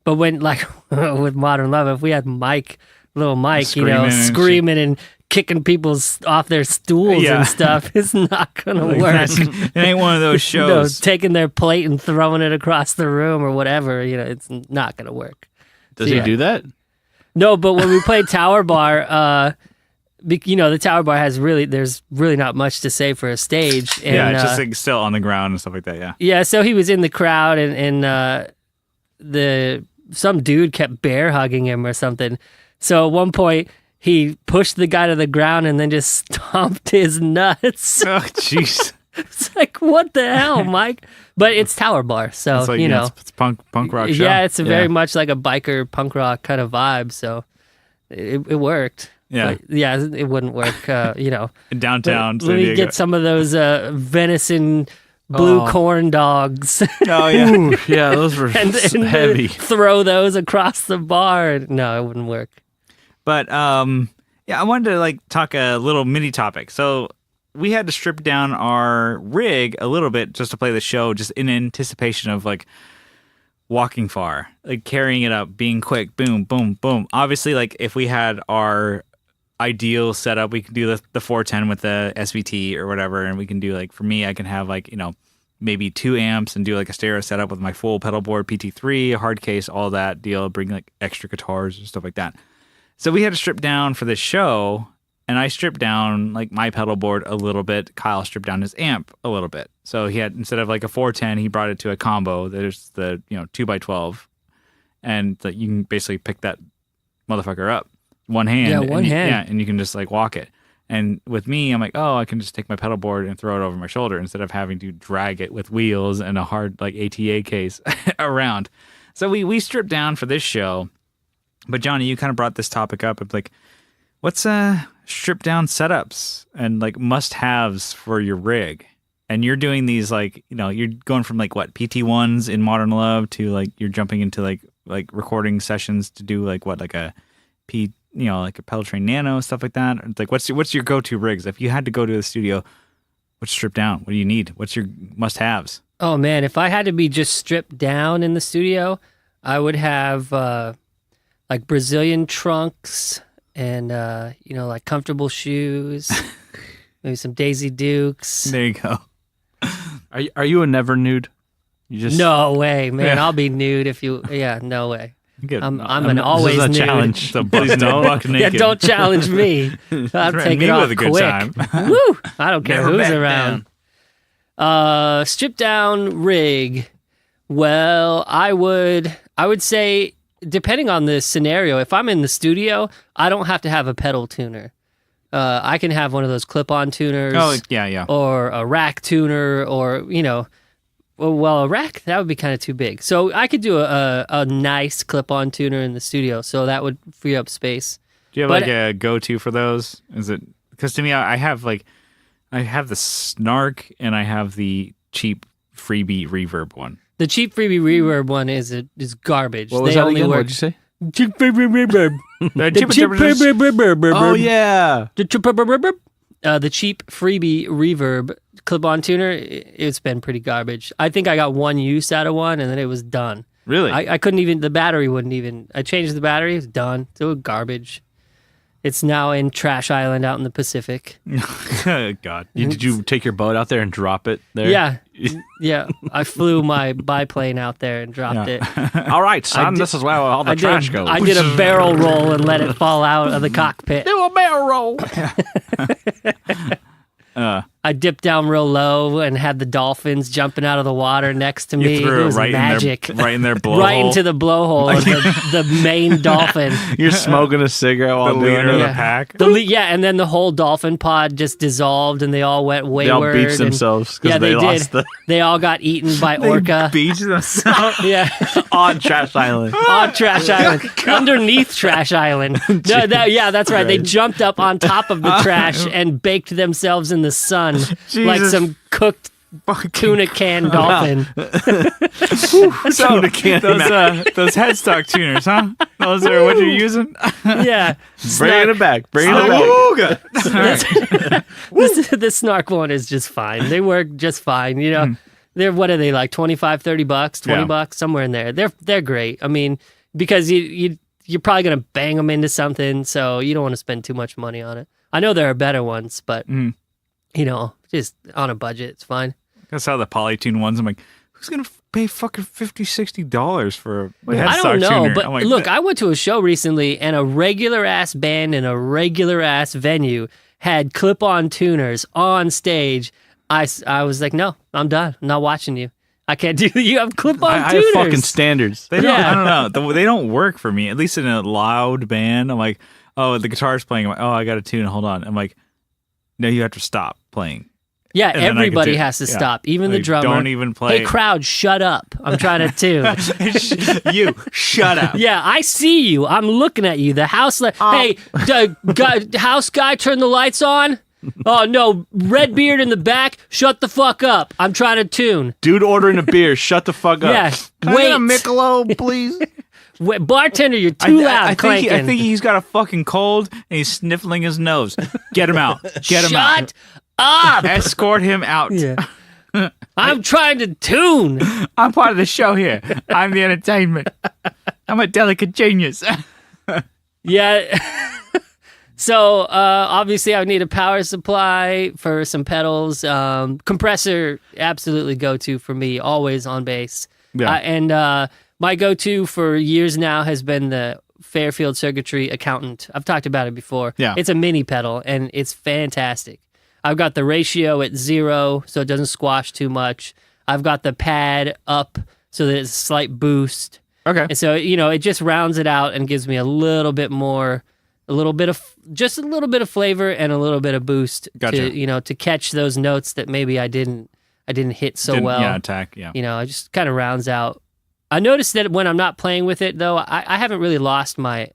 when like with Modern Love, if we had little Mike, screaming and kicking people off their stools and stuff, it's not gonna work. It ain't one of those shows. Taking their plate and throwing it across the room or whatever. It's not gonna work. Does he do that? No, but when we played Tower Bar, the Tower Bar there's really not much to say for a stage. And, it's just like still on the ground and stuff like that, yeah. Yeah, so he was in the crowd and some dude kept bear hugging him or something. So at one point, he pushed the guy to the ground and then just stomped his nuts. Oh, jeez. It's like, what the hell, Mike? But it's Tower Bar, so, it's like, it's punk rock show. Yeah, it's very much like a biker punk rock kind of vibe, so it worked. Yeah. But yeah, it wouldn't work, In downtown. Let me get some of those venison blue corn dogs. Oh, yeah. Ooh, yeah, those were and heavy. Throw those across the bar. No, it wouldn't work. But, I wanted to like talk a little mini topic. So we had to strip down our rig a little bit just to play the show, just in anticipation of like, walking far, like carrying it up, being quick, boom, boom, boom. Obviously, like if we had our ideal setup, we could do the 410 with the SVT or whatever, and we can do like, for me, I can have like, maybe 2 amps and do like a stereo setup with my full pedal board, PT3, a hard case, all that deal, bring like extra guitars and stuff like that. So we had to strip down for this show, and I stripped down like my pedal board a little bit. Kyle stripped down his amp a little bit. So he had, instead of like a 410, he brought it to a combo. There's the 2x12, and you can basically pick that motherfucker up one hand. Yeah, one hand. Yeah, and you can just like walk it. And with me, I'm like, oh, I can just take my pedal board and throw it over my shoulder instead of having to drag it with wheels and a hard like ATA case around. So we stripped down for this show. But Johnny, you kind of brought this topic up of like, what's stripped down setups and like must-haves for your rig? And you're doing these like, you're going from like what, PT1s in Modern Love to like you're jumping into like recording sessions to do like what, like a like a Pedal Train Nano, stuff like that. It's like, what's your go-to rigs? If you had to go to the studio, what's stripped down? What do you need? What's your must-haves? Oh man, if I had to be just stripped down in the studio, I would have like Brazilian trunks and like comfortable shoes, maybe some Daisy Dukes. There you go. Are you a never nude? You just No way, man. I'll be nude if you. Yeah, no way. Good. I'm an always this is a nude. challenge. So please don't buck Yeah, naked. don't challenge me. I'll take me it off with a good quick. time. Woo! I don't care Never who's back around. Strip down rig. Well, I would say, depending on the scenario, if I'm in the studio, I don't have to have a pedal tuner. I can have one of those clip-on tuners. Oh, yeah. Or a rack tuner, or well, a rack, that would be kind of too big. So I could do a nice clip-on tuner in the studio, so that would free up space. Do you have like a go-to for those? Is it, because to me, I have the Snark and I have the cheap freebie reverb one. The cheap freebie reverb one is garbage. What was they that only again? work. What'd you say? Cheap freebie reverb. The cheap freebie reverb. Oh yeah. The cheap freebie reverb clip-on tuner, it's been pretty garbage. I think I got one use out of one, and then it was done. Really? I couldn't even, the battery wouldn't even, I changed the battery, it was done. It was garbage. It's now in Trash Island out in the Pacific. God. Did you take your boat out there and drop it there? Yeah. Yeah. I flew my biplane out there and dropped it. All right, son. This is where all the trash goes. I did a barrel roll and let it fall out of the cockpit. Do a barrel roll. I dipped down real low and had the dolphins jumping out of the water next to me. You threw it was right magic. right in their blowhole. Right into the blowhole of the main dolphin. You're smoking a cigarette while The doing leader of it. the pack. And then the whole dolphin pod just dissolved and they all went wayward. They all beached themselves because they lost did. They all got eaten by orca. Beach themselves. Yeah. on Trash Island. On Trash Island. Underneath Trash Island. No, that's right. They jumped up on top of the trash and baked themselves in the sun like some cooked tuna can dolphin. Tuna can. Those headstock tuners, huh? Those are what you're using? Yeah. Bring it back. Bring it back. The Snark one is just fine. They work just fine. They're, what are they, like $25, $30, $20, somewhere in there. They're great. I mean, because you're probably going to bang them into something, so you don't want to spend too much money on it. I know there are better ones, but, just on a budget, it's fine. That's how the Polytune ones, I'm like, who's going to pay fucking $50, $60 for a headstock I don't know, tuner? but like, look, I went to a show recently, and a regular-ass band in a regular-ass venue had clip-on tuners on stage. I was like, no, I'm done. I'm not watching you. I can't do you have clip-on I tuners. have fucking standards. They don't, I don't know. They don't work for me, at least in a loud band. I'm like, oh, the guitar's playing. I'm like, oh, I got a tune. Hold on. I'm like, no, you have to stop playing. Yeah, And then I can everybody do- has to yeah. stop, even the Like, drummer. don't even play. Hey, crowd, shut up. I'm trying to tune. You shut up. Yeah, I see you. I'm looking at you. The house... Hey, house guy, turn the lights on. Oh, no, red beard in the back. Shut the fuck up. I'm trying to tune. Dude ordering a beer. Shut the fuck up. Yeah, Can I wait. get a Michelob, please? Wait, bartender, you're too loud clanking. I think he's got a fucking cold and he's sniffling his nose. Get him out. Get him out. Shut up. Escort him out. Yeah. I'm trying to tune. I'm part of the show here. I'm the entertainment. I'm a delicate genius. Yeah. So obviously I would need a power supply for some pedals. Compressor, absolutely go-to for me, always on bass. Yeah. And my go-to for years now has been the Fairfield Circuitry Accountant. I've talked about it before. Yeah. It's a mini pedal, and it's fantastic. I've got the ratio at 0, so it doesn't squash too much. I've got the pad up so that it's a slight boost. Okay. And so, it just rounds it out and gives me a little bit more, just a little bit of flavor and a little bit of boost Gotcha. to catch those notes that maybe I didn't hit so well. Yeah, attack, yeah. It just kind of rounds out. I noticed that when I'm not playing with it, though, I haven't really lost my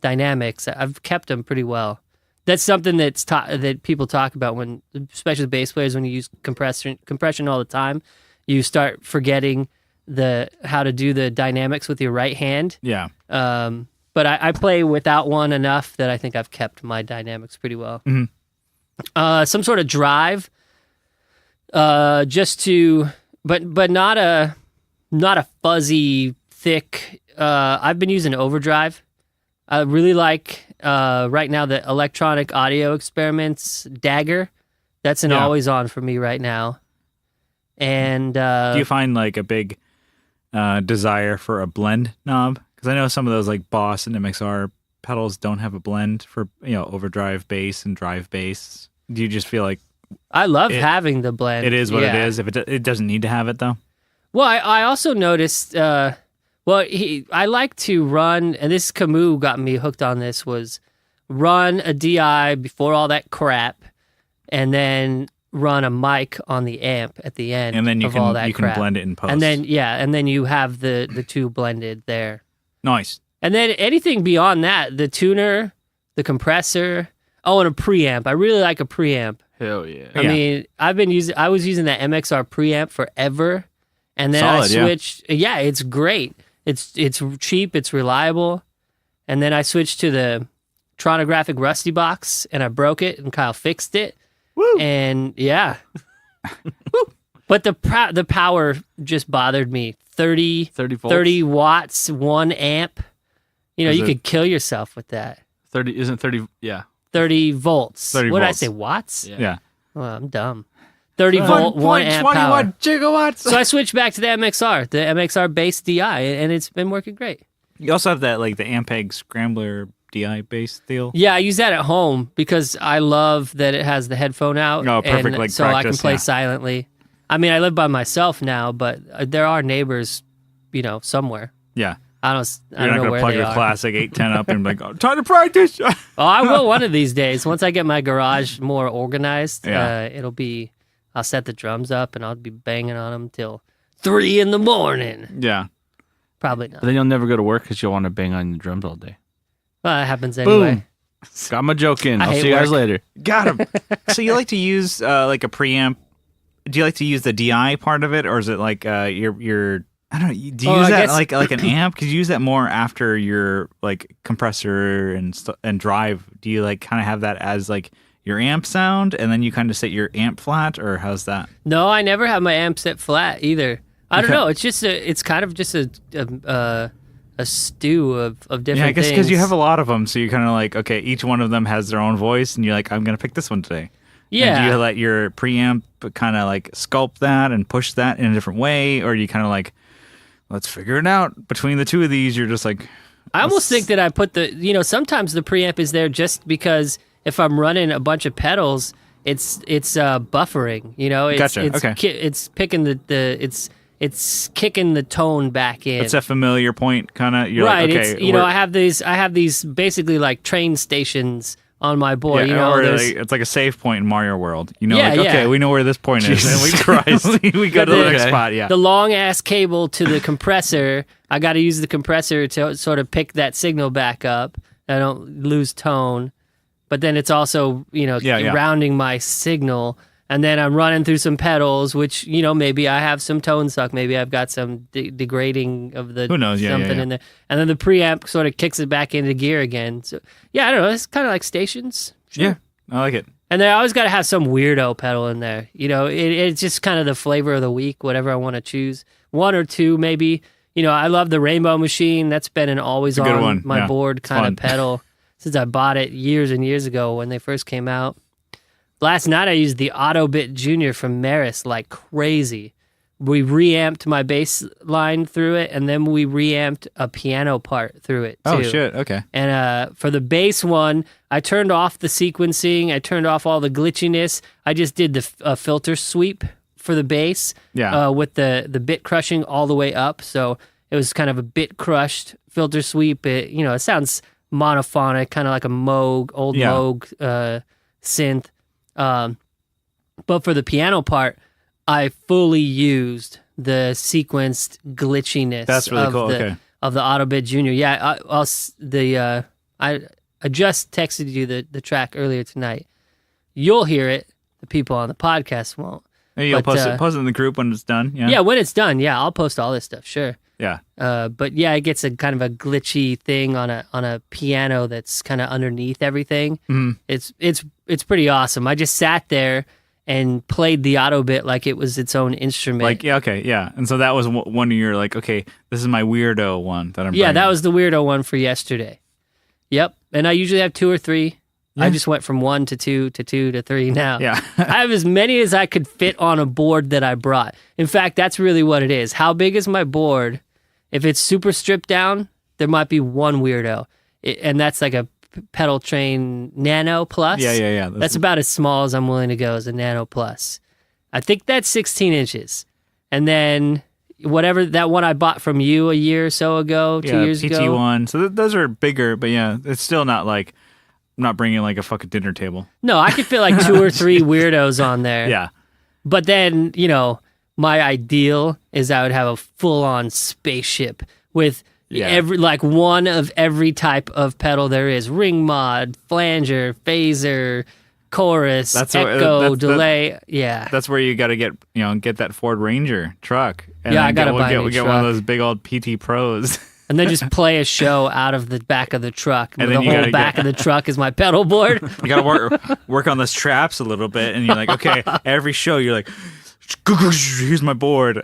dynamics. I've kept them pretty well. That's something that people talk about when, especially bass players, when you use compression all the time, you start forgetting how to do the dynamics with your right hand. Yeah. But I play without one enough that I think I've kept my dynamics pretty well. Mm-hmm. Some sort of drive, just to, but not a fuzzy, thick. I've been using overdrive. I really like right now the Electronic Audio Experiments Dagger. That's an always on for me right now. And do you find like a big desire for a blend knob? Because I know some of those like Boss and MXR pedals don't have a blend for overdrive bass and drive bass. Do you just feel like I love having the blend? It is what it is. If it doesn't need to have it though. Well, I also noticed. I like to run, and this Camus got me hooked on this. Was run a DI before all that crap, and then run a mic on the amp at the end, and then you all that crap. Can blend it in post. And then you have the two blended there. Nice. And then anything beyond that, the tuner, the compressor, and a preamp. I really like a preamp. Hell yeah. I mean, I was using that MXR preamp forever, and then Solid, I switched. Yeah, it's great. It's cheap. It's reliable. And then I switched to the Tronographic Rusty Box, and I broke it, and Kyle fixed it. Woo! And yeah. But the power just bothered me. 30 volts? 30 watts, 1 amp. You could kill yourself with that. 30 isn't 30. Yeah. 30 volts. 30 what did I volts. say? Watts? Yeah. Well, I'm dumb. 30 volt, 1 amp power. 21 gigawatts. So I switched back to the MXR bass DI, and it's been working great. You also have that like the Ampeg Scrambler DI bass deal. Yeah, I use that at home because I love that it has the headphone out. Oh, perfect, and like so I can practice, play yeah. silently. I mean, I live by myself now, but there are neighbors, somewhere. Yeah. I You're don't not know gonna where plug they your are. classic 810 up and be like, time to practice. Oh, I will one of these days. Once I get my garage more organized, Yeah. I'll set the drums up and I'll be banging on them till 3 a.m. Yeah. Probably not. But then you'll never go to work because you'll want to bang on the drums all day. Well, that happens anyway. Boom. Got my joke in. I I'll hate see you guys work. later. Got him. So you like to use like a preamp? Do you like to use the DI part of it, or is it like your I don't know. Do you use I that guess- like an amp? Could you use that more after your like compressor and drive? Do you like kind of have that as like your amp sound, and then you kind of set your amp flat, or how's that? No, I never have my amp set flat either. I don't Okay. know. It's kind of just a stew of different Yeah, I guess things. because you have a lot of them, so you're kind of like, okay, each one of them has their own voice, and you're like, I'm gonna pick this one today. Yeah. And do you let your preamp kind of like sculpt that and push that in a different way, or do you kind of like, let's figure it out between the two of these? You're just like, I almost think that I put sometimes the preamp is there just because if I'm running a bunch of pedals, it's buffering. Gotcha, It's, okay. It's picking it's kicking the tone back in. it's a familiar point, kind of. You're right. like, okay, It's I have these basically like train stations on my board. yeah, or there's- like, it's like a save point in Mario World. Yeah, like, okay, yeah. we know where this point is, and we we go to the next spot. Yeah, the long ass cable to the compressor. I got to use the compressor to sort of pick that signal back up. I don't lose tone, but then it's also Yeah. rounding my signal, and then I'm running through some pedals, which maybe I have some tone suck, maybe I've got some degrading of the Who knows? Yeah, something yeah. in there, and then the preamp sort of kicks it back into gear again. So yeah, I don't know. It's kind of like stations. Sure. yeah. I like it. And they always got to have some weirdo pedal in there. You know, it's just kind of the flavor of the week, whatever I want to choose. One or two, maybe. You know, I love the Rainbow Machine. That's been an always on my board kind of pedal since I bought it years and years ago when they first came out. Last night I used the Autobit Junior from Maris like crazy. We reamped my bass line through it, and then we reamped a piano part through it, too. Oh, shit. Okay. And for the bass one, I turned off the sequencing. I turned off all the glitchiness. I just did the filter sweep for the bass with the bit crushing all the way up. So it was kind of a bit crushed filter sweep. It sounds monophonic, kind of like a Moog, old Moog synth. But for the piano part, I fully used the sequenced glitchiness. That's really cool. Of the Autobit Junior. Yeah, I just texted you the track earlier tonight. You'll hear it. The people on the podcast won't. Maybe you'll post it in the group when it's done. Yeah. Yeah, when it's done. Yeah, I'll post all this stuff. Sure. Yeah. But yeah, it gets a kind of a glitchy thing on a piano that's kind of underneath everything. Mm-hmm. It's pretty awesome. I just sat there and played the Autobit like it was its own instrument. Like, yeah, okay, yeah. And so that was one of your, like, okay, this is my weirdo one that I'm bringing. Yeah, that was the weirdo one for yesterday. Yep. And I usually have 2 or 3. Yeah. I just went from 1 to 2 to 2 to 3 now. Yeah. I have as many as I could fit on a board that I brought. In fact, that's really what it is. How big is my board? If it's super stripped down, there might be one weirdo. And that's like a Pedal Train Nano Plus. Yeah. That's about as small as I'm willing to go as a Nano Plus. I think that's 16 inches. And then whatever, that one I bought from you a year or so ago, 2 years ago. PT1. So those are bigger, but yeah, it's still not like, I'm not bringing like a fucking dinner table. No, I could fit like 2 or 3 weirdos on there. Yeah. But then, my ideal is I would have a full-on spaceship with one of every type of pedal there is: ring mod, flanger, phaser, chorus, echo, delay. That's where you got to get that Ford Ranger truck. And I got to buy a get one of those big old PT Pros. And then just play a show out of the back of the truck. And the whole back of the truck is my pedal board. You got to work on those traps a little bit, and you're like, okay, every show you're like, here's my board.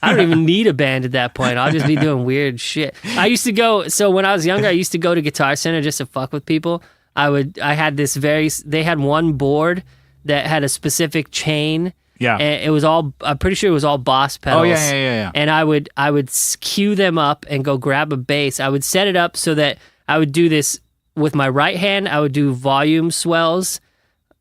I don't even need a band at that point. I'll just be doing weird shit. I used to go, so when I was younger, I used to go to Guitar Center just to fuck with people. They had one board that had a specific chain. Yeah. And I'm pretty sure it was all Boss pedals. Oh, yeah. And I would cue them up and go grab a bass. I would set it up so that I would do this with my right hand. I would do volume swells.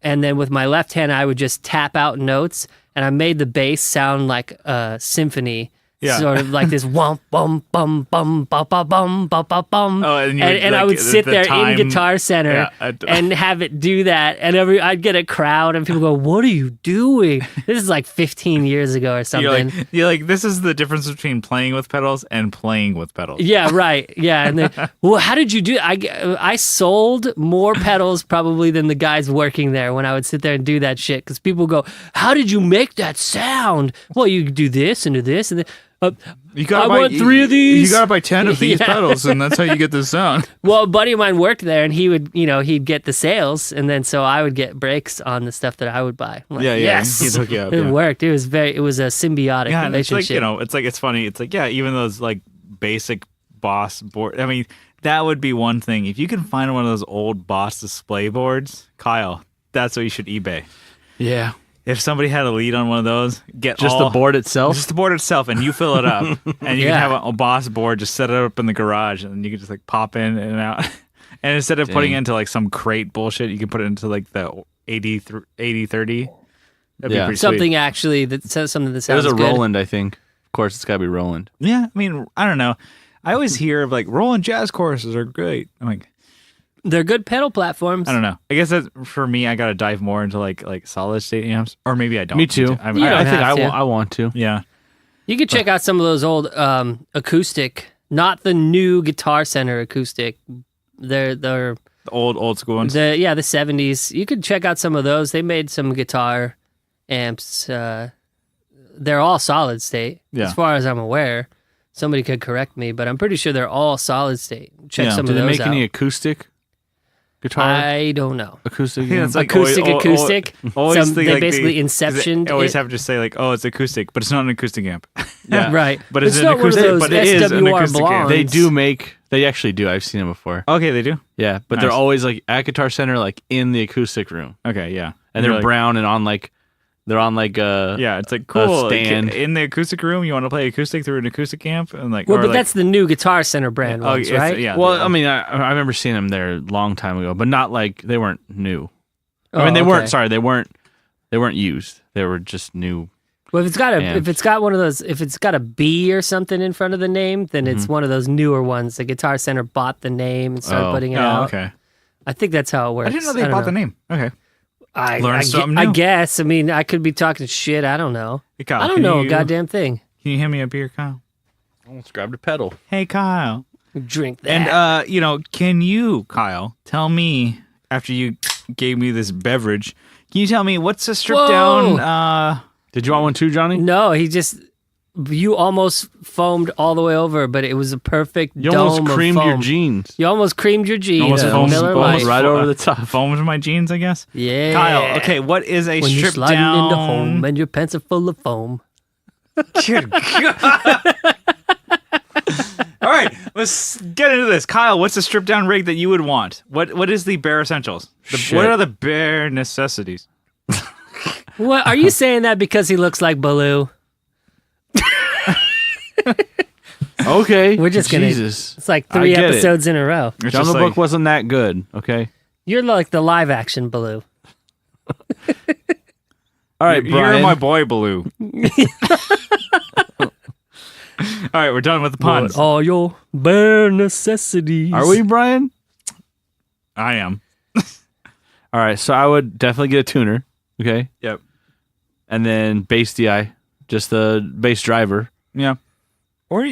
And then with my left hand, I would just tap out notes. And I made the bass sound like a symphony, sort of like this wum bum bum bum bum bum bum bum bum bum. Oh, and I would sit there in Guitar Center and have it do that, and I'd get a crowd, and people go, "What are you doing?" This is like 15 years ago or something. You're like, this is the difference between playing with pedals and playing with pedals. Yeah, right. Yeah, and then, well, how did you do? I sold more pedals probably than the guys working there when I would sit there and do that shit, because people go, "How did you make that sound?" Well, you do this and do this and then. I want 3 of these. You gotta buy 10 of these pedals, and that's how you get the sound. Well, a buddy of mine worked there, and he would, he'd get the sales, and then so I would get breaks on the stuff that I would buy. Like, yes, he'd hook you up, it worked. It was a symbiotic relationship. It's funny. It's like, even those like basic Boss board. I mean, that would be one thing. If you can find one of those old Boss display boards, Kyle, that's what you should eBay. Yeah. If somebody had a lead on one of those, the board itself? Just the board itself, and you fill it up. And you can have a Boss board, just set it up in the garage, and you can just like pop in and out. And instead of putting it into like some crate bullshit, you can put it into like the 80-30. That'd be pretty something sweet. Actually that says something that sounds good. It was a good. Roland, I think. Of course, it's got to be Roland. Yeah, I mean, I don't know. I always hear of like Roland jazz choruses are great. I'm like, they're good pedal platforms. I don't know. I guess that for me, I got to dive more into like solid state amps, or maybe I don't. Me too. I think I want to. Yeah. You could check out some of those old acoustic, not the new Guitar Center acoustic. They're the old school ones. The 70s. You could check out some of those. They made some guitar amps. They're all solid state, as far as I'm aware. Somebody could correct me, but I'm pretty sure they're all solid state. Check some of those out. Do they make any acoustic? guitar? I don't know. Acoustic. Yeah, it's like Acoustic. always They think, like, basically they inceptioned always it. have to say like, oh, it's acoustic, but it's not an acoustic amp. Yeah. Right. But it's an not one of acoustic- those but it is an SWR acoustic amp. blondes. They do make. They actually do. I've seen them before. Okay, they do. Yeah, but they're Nice. always like at Guitar Center, like in the acoustic room, Okay, yeah, and they're like, brown and on like they're on like Yeah, it's like cool. Like, stand. in the acoustic room, you want to play acoustic through an acoustic amp, and like, Well, or but like, that's the new Guitar Center brand ones, it's- right? Yeah. Well, I mean, I remember seeing them there a long time ago, but not like they weren't new. I mean, Oh, they weren't. okay. Sorry, they weren't used. They were just new. Well, if it's got amps. if it's got one of those, if it's got a B or something in front of the name, then it's one of those newer ones. The Guitar Center bought the name and started Oh. putting it Oh, out. okay. I think that's how it works. I didn't know they bought the name. Okay. Learn something I new. guess. I mean, I could be talking shit. I don't know. Hey, Kyle, I don't can know you- a goddamn thing. Can you hand me a beer, Kyle? Almost grabbed a pedal. Hey, Kyle. Drink that. And can you, Kyle, tell me after you gave me this beverage? Can you tell me what's a stripped Whoa. down? Did you want one too, Johnny? No, you almost foamed all the way over, but it was a perfect You dome almost of creamed your foam. jeans. You almost creamed your jeans. Almost with foamed- Miller almost Lite. right over the top. Foamed my jeans, I guess. Yeah. Kyle, okay, what is a When you're stripped sliding down? into home and your pants are full of foam. Good God. All right, let's get into this. Kyle, what's a stripped down rig that you would want? What is the bare essentials? Shit. What are the bare necessities? What are you saying that because he looks like Baloo? Okay. We're just gonna- Jesus. It's like I 3 get it. episodes in a row. It's Jungle just Book like- wasn't that good. Okay. You're like the live action Baloo. All right, You're Brian. my boy, Baloo. All right, we're done with the puns. What are your bare necessities? Are we, Brian? I am. All right. So I would definitely get a tuner. Okay. Yep. And then bass DI, just the bass driver. Yeah. Or,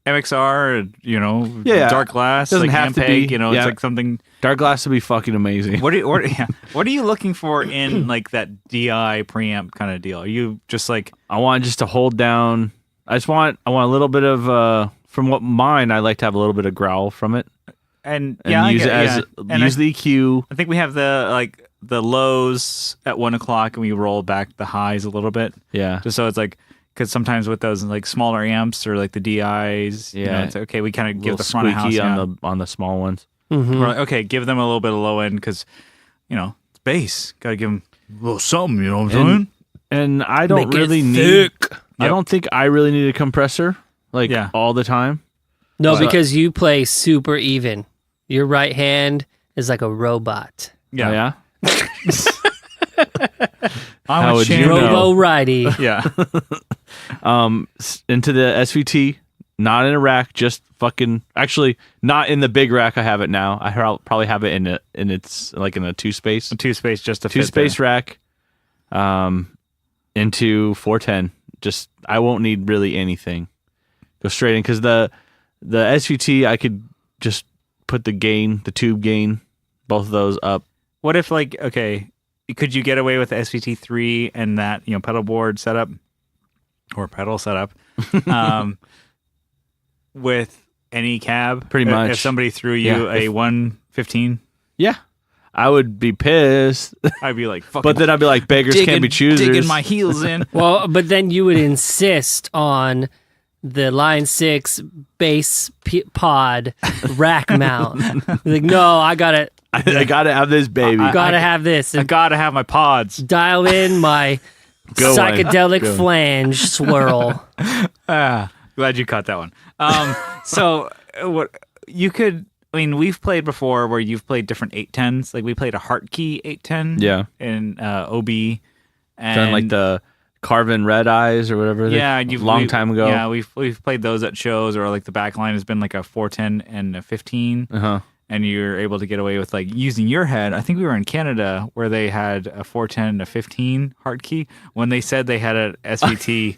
MXR, Yeah. dark glass, Doesn't like have to Ampeg, be. it's Yeah. like something. Dark glass would be fucking amazing. What are you looking for in like that DI preamp kind of deal? Are you just like, I want just to hold down. I want a little bit of from what mine. I like to have a little bit of growl from it and and yeah, use I it get, as yeah. And use the EQ. I think we have the lows at 1:00 and we roll back the highs a little bit. Yeah. Just so it's like, because sometimes with those like smaller amps or like the DIs, Yeah. it's okay. We kind of Little give the front of house squeaky sound. on the small ones. Mhm. We're like, okay, give them a little bit of low end because, it's bass. Got to give them a little something, you know what I'm saying? And I don't Make it really need. I Yep. don't think I really need a compressor Yeah. all the time. No, But- because you play super even. Your right hand is like a robot. Yeah. Oh, I'm How a would you champ. know? Robo righty. Yeah. Into the SVT, not in a rack, just fucking. Actually, not in the big rack. I have it now. I'll probably have it in its like in a two space Two space just to two fit space there. rack. Into 410. Just I won't need really anything. Go straight in because the SVT I could just put the tube gain, both of those up. What if could you get away with the SVT3 and that, pedal board setup or pedal setup with any cab? Pretty much. If somebody threw you Yeah, a 115, Yeah, I would be pissed, I'd be like, fucking but then I'd be like, beggars can't be choosers. digging my heels in. Well, but then you would insist on the Line 6 bass pod rack mount. Like, no, I gotta I gotta have this baby. have this I and gotta have my pods. dial in my Go on. psychedelic Go on. flange swirl. Glad you caught that one. So what you could? I mean, we've played before where you've played different 810s. Like we played a Heart Key 810. Yeah. In OB. And Done like the Carvin Red Eyes or whatever. Long time ago. Yeah, we've played those at shows, or like the back line has been like a 410 and a 15, and you're able to get away with like using your head. I think we were in Canada where they had a 410 and a 15 Heart Key when they said they had an SVT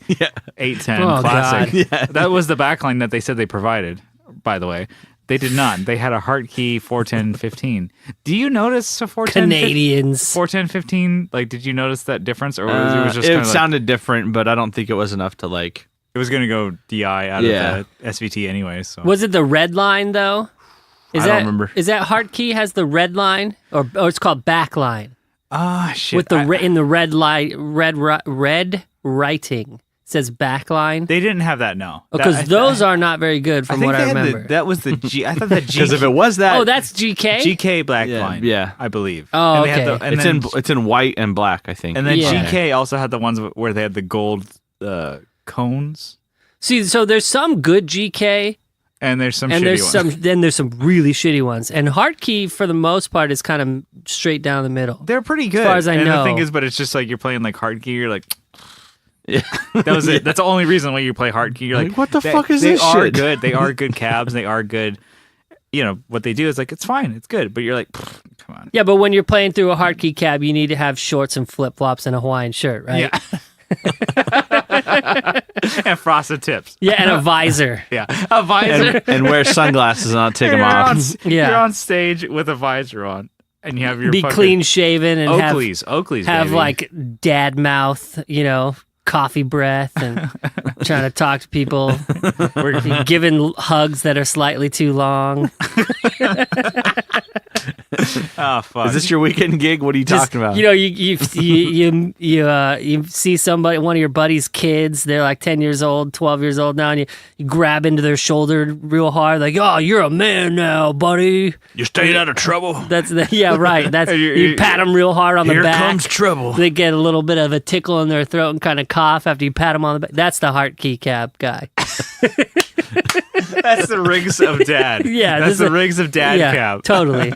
810 Oh, classic. God. Yeah. That was the backline that they said they provided. By the way, they did not. They had a Heart Key 410 15. Do you notice a 410 Canadians. 410 15? Like, did you notice that difference, or was it was just it kind of sounded different, but I don't think it was enough to like. it was going to go DI out Yeah. of the SVT anyway? So Was it the red line though? I don't remember. Is that Hartkey has the red line, or it's called back line? Ah, shit. With the in the red line, red writing says back line. They didn't have that, no. Because those are not very good from what I remember. That was the G. I thought that G. Because if it was that, oh, that's GK. GK black line. Yeah, I believe. Oh, and they okay. had it's in white and black, I think. And then Yeah. GK also had the ones where they had the gold cones. See, so there's some good GK, And there's some and shitty there's ones. then there's some really shitty ones. And Hartkey, for the most part, is kind of straight down the middle. They're pretty good. As far as I and know. the thing is, but it's just like you're playing like hard key. You're like, that was it. That's the only reason why you play hard key. You're like, what the fuck is this They are shit? good. They are good cabs. They are good. You know, what they do is like, it's fine. It's good. But you're like, come on. Yeah, but when you're playing through a Hartkey cab, you need to have shorts and flip flops and a Hawaiian shirt, right? Yeah. And frosted tips. Yeah, and a visor. Yeah. A visor. and wear sunglasses and not take them off. Yeah. You're on stage with a visor on. And you have your Be fucking clean shaven and Oakleys, have baby. like dad mouth, coffee breath, and trying to talk to people, giving hugs that are slightly too long. Oh, fuck. Is this your weekend gig? What are you talking about? You see somebody, one of your buddy's kids, they're like 10 years old, 12 years old now, and you grab into their shoulder real hard, like, oh, you're a man now, buddy. You're staying out of trouble. Yeah, right. That's you pat them real hard on the back. Here comes trouble. They get a little bit of a tickle in their throat and kind of cough after you pat them on the back. That's the Hartkey cab guy. That's the rigs of dad. Yeah, That's the rigs of dad cab. Totally.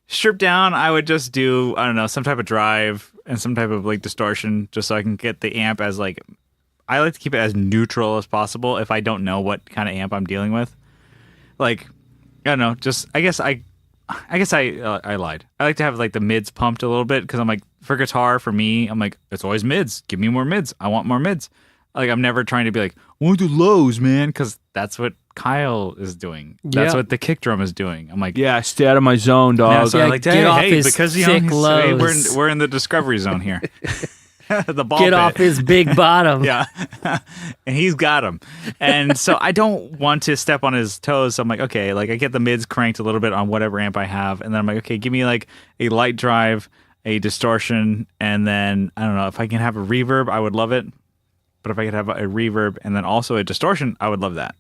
Stripped down, I would just do, I don't know, some type of drive and some type of like distortion just so I can get the amp as like, I like to keep it as neutral as possible if I don't know what kind of amp I'm dealing with. Like, I don't know, just, I guess I lied. I like to have like the mids pumped a little bit because I'm like, for guitar, for me, I'm like, it's always mids. Give me more mids. I want more mids. Like, I'm never trying to be like, I want to do lows, man, because that's what Kyle is doing. That's Yeah. what the kick drum is doing. I'm like, Yeah, stay out of my zone, yeah, dog. so Yeah, I like, get hey, off hey, his because thick lows. we're in the discovery zone here. The ball Get pit. off his big bottom. Yeah. And he's got him. And so I don't want to step on his toes. So I'm like, okay, like I get the mids cranked a little bit on whatever amp I have. And then I'm like, okay, give me like a light drive, a distortion, and then I don't know, if I can have a reverb, I would love it. But if I could have a reverb and then also a distortion, I would love that.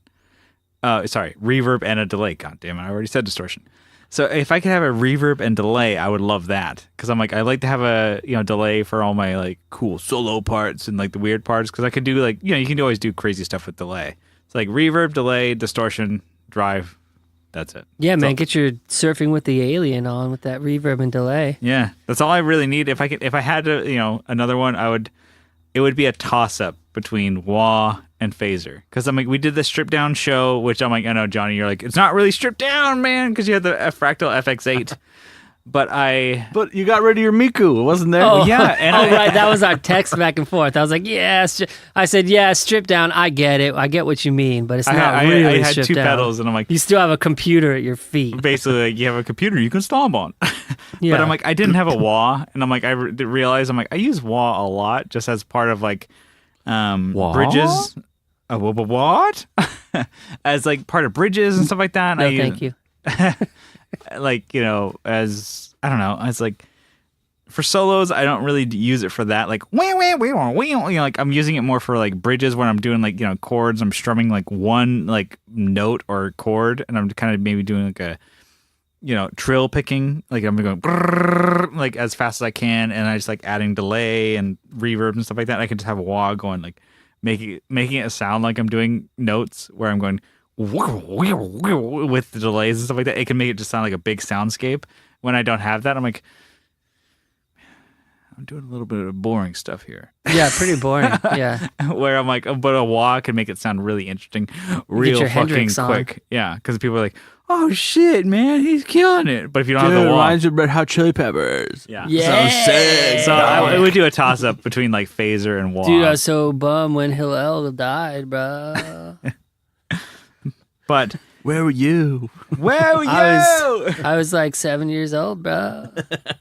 Reverb and a delay. God damn it, I already said distortion. So if I could have a reverb and delay, I would love that. Because I'm like, I like to have a delay for all my like cool solo parts and like the weird parts. Because I could do like, you can always do crazy stuff with delay. It's like reverb, delay, distortion, drive. That's it. Yeah, man, get your surfing with the alien on with that reverb and delay. Yeah, that's all I really need. If I had to, another one, it would be a toss up between wah and phaser. Because I'm like, we did the stripped down show, which I'm like, I know, Johnny, you're like, it's not really stripped down, man, because you had the Fractal FX8. But you got rid of your Miku. It wasn't there. Oh, yeah, and right. That was our text back and forth. I was like, I said, yeah, stripped down. I get it. I get what you mean, but it's not really I had stripped two down. pedals, and I'm like, You still have a computer at your feet. basically, like, you have a computer you can stomp on. Yeah. But I'm like, I didn't have a wah, and I'm like, I realized I'm like, I use wah a lot just as part of like bridges. What? As like part of bridges and stuff like that. No, thank you. Like, as I don't know, as like for solos, I don't really use it for that. Like, like I'm using it more for like bridges when I'm doing like, chords. I'm strumming like one like note or chord, and I'm kind of maybe doing like a, trill picking. Like I'm going brrr, like as fast as I can, and I just like adding delay and reverb and stuff like that. I can just have a wah going, like making it sound like I'm doing notes where I'm going with the delays and stuff like that. It can make it just sound like a big soundscape. When I don't have that, I'm like, I'm doing a little bit of boring stuff here. Yeah, pretty boring. Yeah. Where I'm like, but a wah can make it sound really interesting, real your fucking Hendrix on. quick. Yeah, because people are like, oh shit, man, he's killing it. But if you don't have the wah, reminds me of Red Hot Chili Peppers. yeah. Yeah. So sick. So I would do a toss up between like phaser and wah. Dude, I was so bummed when Hillel died, bro. But Where were you? where were you? I was like 7 years old, bro.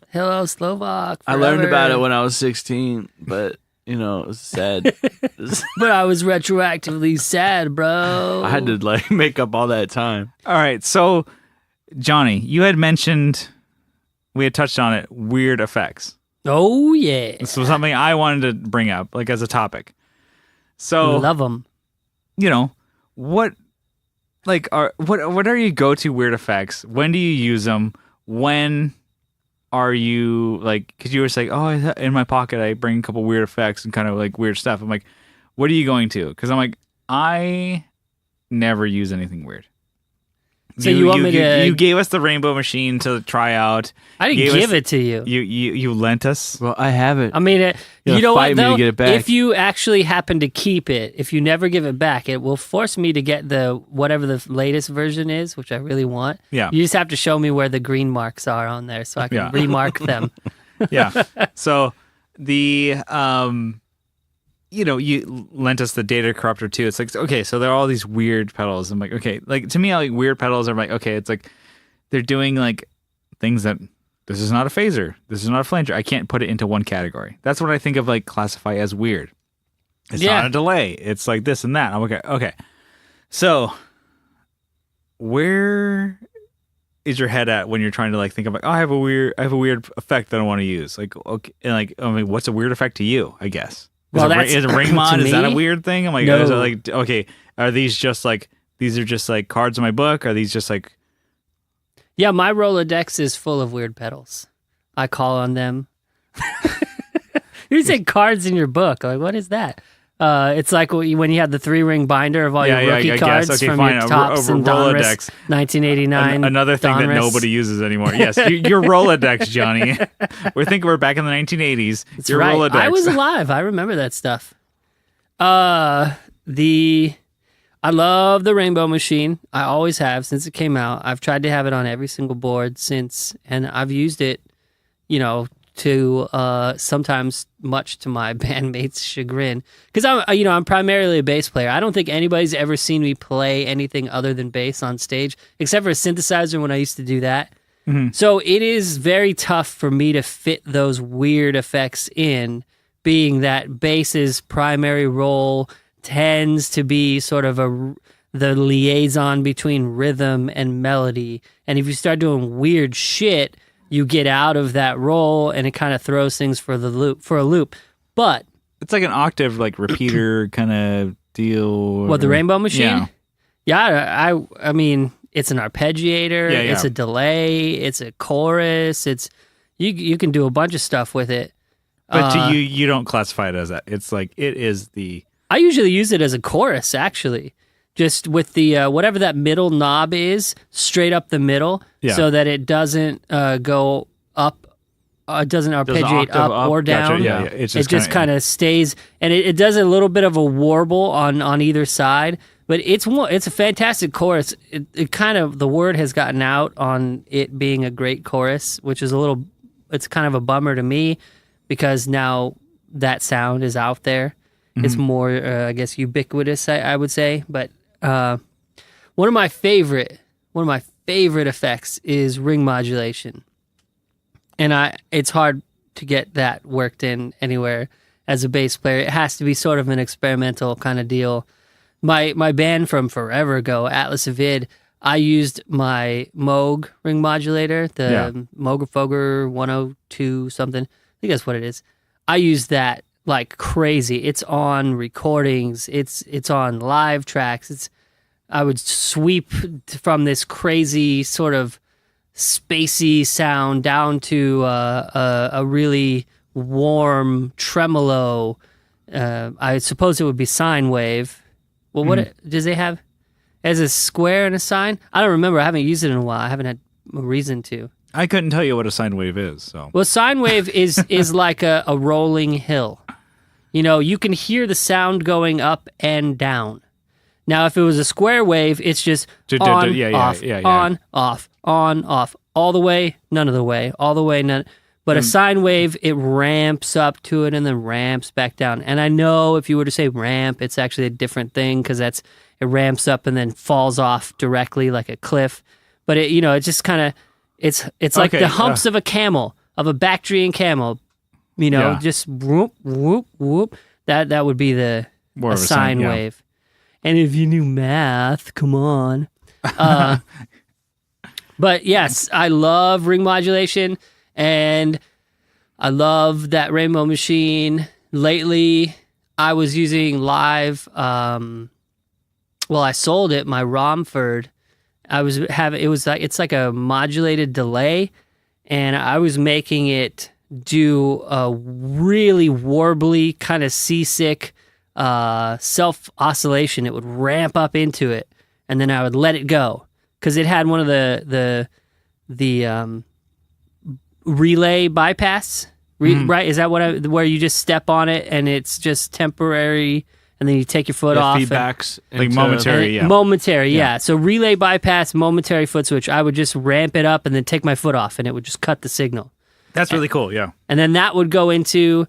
Hillel Slovak. I learned forever. about it when I was 16, but You know, it was sad. But I was retroactively sad, bro. I had to like make up all that time. All right, so Johnny, you had mentioned, we had touched on it, weird effects. Oh yeah, This was something I wanted to bring up, like as a topic. So love them. you know, what are your go-to weird effects? When do you use them? When are you like, because you were saying, oh, in my pocket I bring a couple weird effects and kind of like weird stuff. I'm like, what are you going to? Because I'm like, I never use anything weird. So you want me to? You gave us the rainbow machine to try out. I didn't give it to you. You lent us. Well, I have it. I mean, You you know fight what me to though? get it back. If you actually happen to keep it, if you never give it back, it will force me to get the whatever the latest version is, which I really want. Yeah. You just have to show me where the green marks are on there, so I can Yeah. remark them. Yeah. So the you lent us the data corruptor too. It's like, okay, so there are all these weird pedals. I'm like, okay, like to me, I like weird pedals are like, okay, it's like they're doing like things that this is not a phaser, this is not a flanger. I can't put it into one category. That's what I think of like classify as weird. It's Yeah. not a delay. It's like this and that. I'm okay. So where is your head at when you're trying to like think of like, oh, I have a weird effect that I want to use? Like, okay, and like, I mean, what's a weird effect to you? I guess. Well, Is it ring mod? to Is that a me, weird thing? I'm like, no. is it like, okay, are these just like, these are just like cards in my book? Are these just like, Yeah, my Rolodex is full of weird pedals. I call on them. You said cards in your book. Like, what is that? It's like when you had the 3-ring binder of all your rookie I cards guess. Okay, from fine. your Tops and Donruss Rolodex. 1989. Another thing that Donruss. nobody uses anymore. Yes, your Rolodex, Johnny. We're back in the 1980s. That's your right. Rolodex. I was alive. I remember that stuff. I love the Rainbow Machine. I always have since it came out. I've tried to have it on every single board since, and I've used it, to sometimes much to my bandmates' chagrin. Because I'm primarily a bass player. I don't think anybody's ever seen me play anything other than bass on stage, except for a synthesizer when I used to do that. Mm-hmm. So it is very tough for me to fit those weird effects in, being that bass's primary role tends to be sort of the liaison between rhythm and melody. And if you start doing weird shit, you get out of that role and it kind of throws things for a loop. But It's like an octave, like repeater kind of deal. what, the Rainbow Machine? Yeah. I mean, it's an arpeggiator, Yeah. it's a delay, it's a chorus, it's you can do a bunch of stuff with it. But to you don't classify it as that. It's like, it is the... I usually use it as a chorus, actually. Just with the whatever that middle knob is, straight up the middle, so that it doesn't go up, doesn't arpeggiate octave up or down. Gotcha. Yeah. It's It just kind of stays, and it does a little bit of a warble on either side. But it's a fantastic chorus. It kind of, the word has gotten out on it being a great chorus, which is it's kind of a bummer to me, because now that sound is out there. It's more, I guess, ubiquitous, I would say. But one of my favorite effects is ring modulation, and it's hard to get that worked in anywhere as a bass player. It has to be sort of an experimental kind of deal. My band from forever ago, Atlas Avid, I used my Moog ring modulator, the Moog Foger 102 something. I think that's what it is. I used that like crazy. It's on recordings. It's on live tracks. I would sweep from this crazy sort of spacey sound down to a really warm tremolo. I suppose it would be sine wave. Well, what does it have? As a square and a sine? I don't remember. I haven't used it in a while. I haven't had a reason to. I couldn't tell you what a sine wave is. So, well, sine wave is like a rolling hill. You can hear the sound going up and down. Now, if it was a square wave, it's just on, off, on, off, on, off, all the way, none of the way, all the way, none. But a sine wave, it ramps up to it and then ramps back down. And I know if you were to say ramp, it's actually a different thing, because it ramps up and then falls off directly like a cliff. But it just kind of, it's like the humps of a camel, of a Bactrian camel. Yeah. just whoop, whoop, whoop. That would be a More of a sine yeah. wave. And if you knew math, come on. But yes, I love ring modulation, and I love that Rainbow Machine. Lately, I was using live. I sold it. My Romford. It's like a modulated delay, and I was making it do a really warbly kind of seasick self oscillation. It would ramp up into it, and then I would let it go because it had one of the relay bypass. Right? Is that where you just step on it and it's just temporary, and then you take your foot off? Feedbacks. Like momentary, yeah. Momentary, yeah. So relay bypass, momentary foot switch. I would just ramp it up and then take my foot off, and it would just cut the signal. That's really cool, yeah. And then that would go into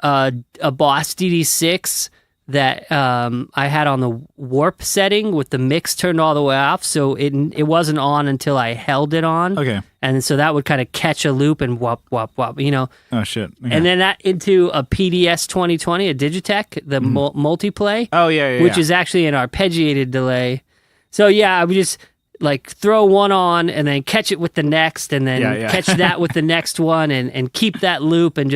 a Boss DD6 that I had on the warp setting with the mix turned all the way off, so it wasn't on until I held it on. Okay. And so that would kind of catch a loop and whop, whop, whop, Oh, shit. Okay. And then that into a PDS 2020, a Digitech, the multiplay. Oh, yeah. Which is actually an arpeggiated delay. So yeah, I would just like throw one on and then catch it with the next, and then catch that with the next one, and keep that loop, and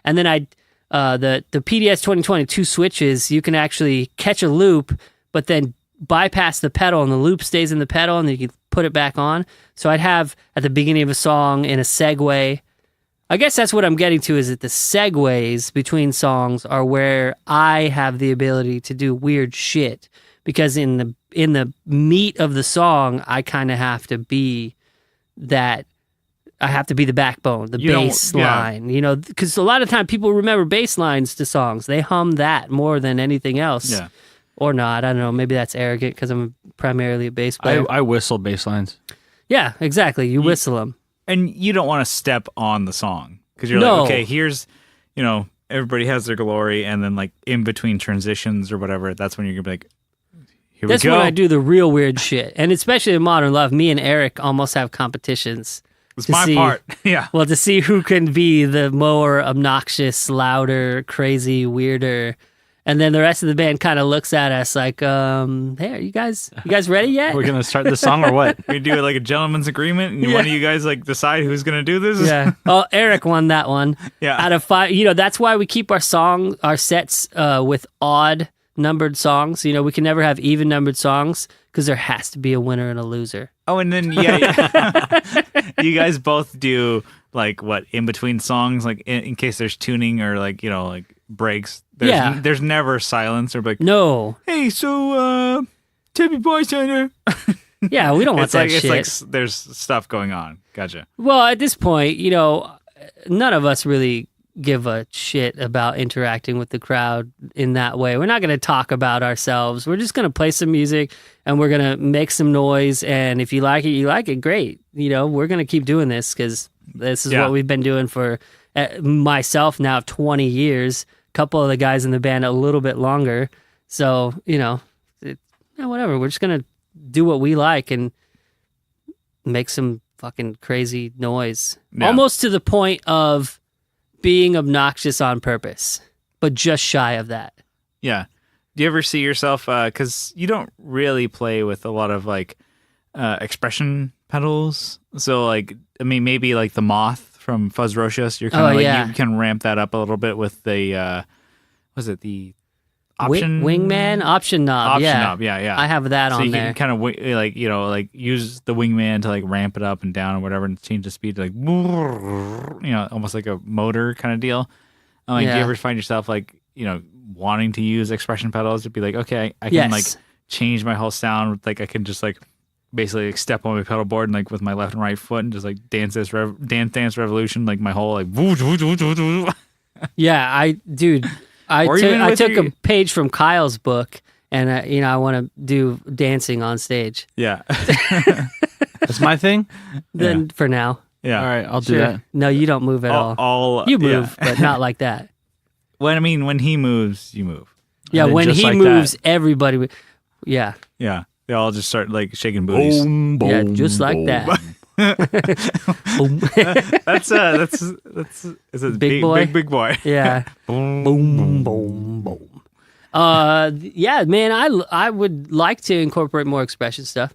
then I'd the PDS 2020 two switches, you can actually catch a loop, but then bypass the pedal, and the loop stays in the pedal, and then you can put it back on. So I'd have at the beginning of a song in a segue. I guess that's what I'm getting to, is that the segues between songs are where I have the ability to do weird shit, because in the meat of the song, I kind of have to be that. I have to be the backbone, the bass line, because a lot of time people remember bass lines to songs. They hum that more than anything else. Yeah. Or not. I don't know. Maybe that's arrogant because I'm primarily a bass player. I whistle bass lines. Yeah, exactly. You whistle them. And you don't want to step on the song, because you're No. like, okay, here's, everybody has their glory, and then like in between transitions or whatever, that's when you're going to be like, here That's we go. when I do the real weird shit. And especially in Modern Love, me and Eric almost have competitions. It's my part. Yeah. Well, to see who can be the more obnoxious, louder, crazy, weirder. And then the rest of the band kind of looks at us like, hey, are you guys ready yet? We're going to start the song or what? We do like a gentleman's agreement, and one of you guys like decide who's going to do this. Yeah. Oh, Eric won that one. Yeah. Out of 5, that's why we keep our sets with odd numbered songs. We can never have even numbered songs, because there has to be a winner and a loser. Oh, and then you guys both do like what in between songs, like in case there's tuning or like like breaks. There's never silence or like No. Hey, so Tippy Boy Center. Yeah, we don't want that shit. It's like there's stuff going on. Gotcha. Well, at this point, none of us really give a shit about interacting with the crowd in that way. We're not going to talk about ourselves. We're just going to play some music, and we're going to make some noise. And if you like it, you like it. Great. We're going to keep doing this, because this is what we've been doing for myself now 20 years. A couple of the guys in the band a little bit longer. So, whatever. We're just going to do what we like and make some fucking crazy noise. Yeah. Almost to the point of being obnoxious on purpose, but just shy of that. Yeah. Do you ever see yourself, because you don't really play with a lot of like expression pedals. So like, I mean, maybe like the Moth from Fuzzrocious, you're kind of you can ramp that up a little bit with the, was it the option? Wingman? Option knob. Option yeah. knob, yeah. I have that so on you there. can kind of like use the wingman to like ramp it up and down or whatever, and change the speed to like almost like a motor kind of deal. Do you ever find yourself like wanting to use expression pedals to be like, okay, I can like change my whole sound, like I can just like basically like step on my pedal board and like with my left and right foot and just like dance revolution, like my whole like Yeah, I took a page from Kyle's book, and I want to do dancing on stage. Yeah. That's my thing. Then for now. Yeah. All right, I'll do that. No, you don't move at all. You move, but not like that. When he moves, you move. Yeah, And then when just he like moves, that. everybody. Yeah. Yeah. They all just start like shaking booties. Boom, boom, Yeah, just like boom. that. Boom. That's is it Big boy? big boy. Yeah. Boom, Boom, boom, boom. Yeah, man, I would like to incorporate more expression stuff,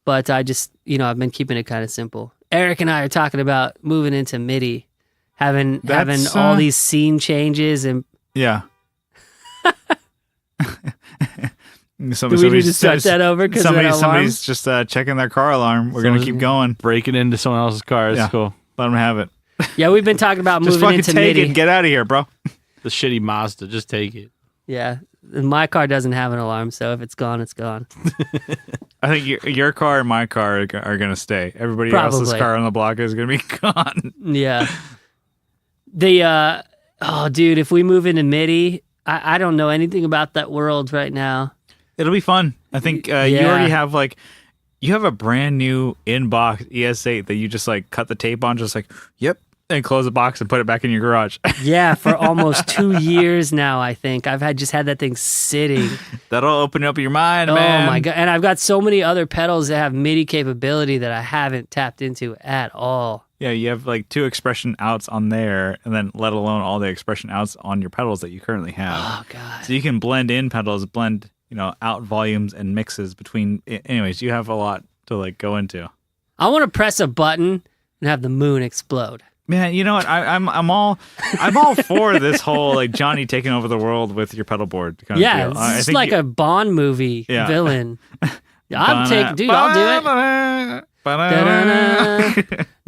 but I just, I've been keeping it kind of simple. Eric and I are talking about moving into MIDI, having all these scene changes and Yeah. do we need to start that over? Because somebody's just checking their car alarm. We're gonna keep going. Breaking into someone else's car. It's cool. Let them have it. Yeah, we've been talking about Just moving fucking into take MIDI. it and get out of here, bro. The shitty Mazda. Just take it. Yeah, my car doesn't have an alarm, so if it's gone, it's gone. I think your car and my car are gonna stay. Everybody else's Probably. car on the block is gonna be gone. Yeah. Dude, if we move into MIDI, I don't know anything about that world right now. It'll be fun. I think you already have you have a brand new in-box ES8 that you just cut the tape on, just yep, and close the box and put it back in your garage. Yeah, for almost 2 years now, I think. I've just had that thing sitting. That'll open up your mind, man. Oh my God. And I've got so many other pedals that have MIDI capability that I haven't tapped into at all. Yeah, you have 2 expression outs on there, and then let alone all the expression outs on your pedals that you currently have. Oh, God. So you can blend in pedals, blend out volumes and mixes between. Anyways, you have a lot to go into. I want to press a button and have the moon explode. Man, you know what? I'm all for this whole Johnny taking over the world with your pedal board kind of Yeah, deal. it's like a Bond movie villain. I'll do it.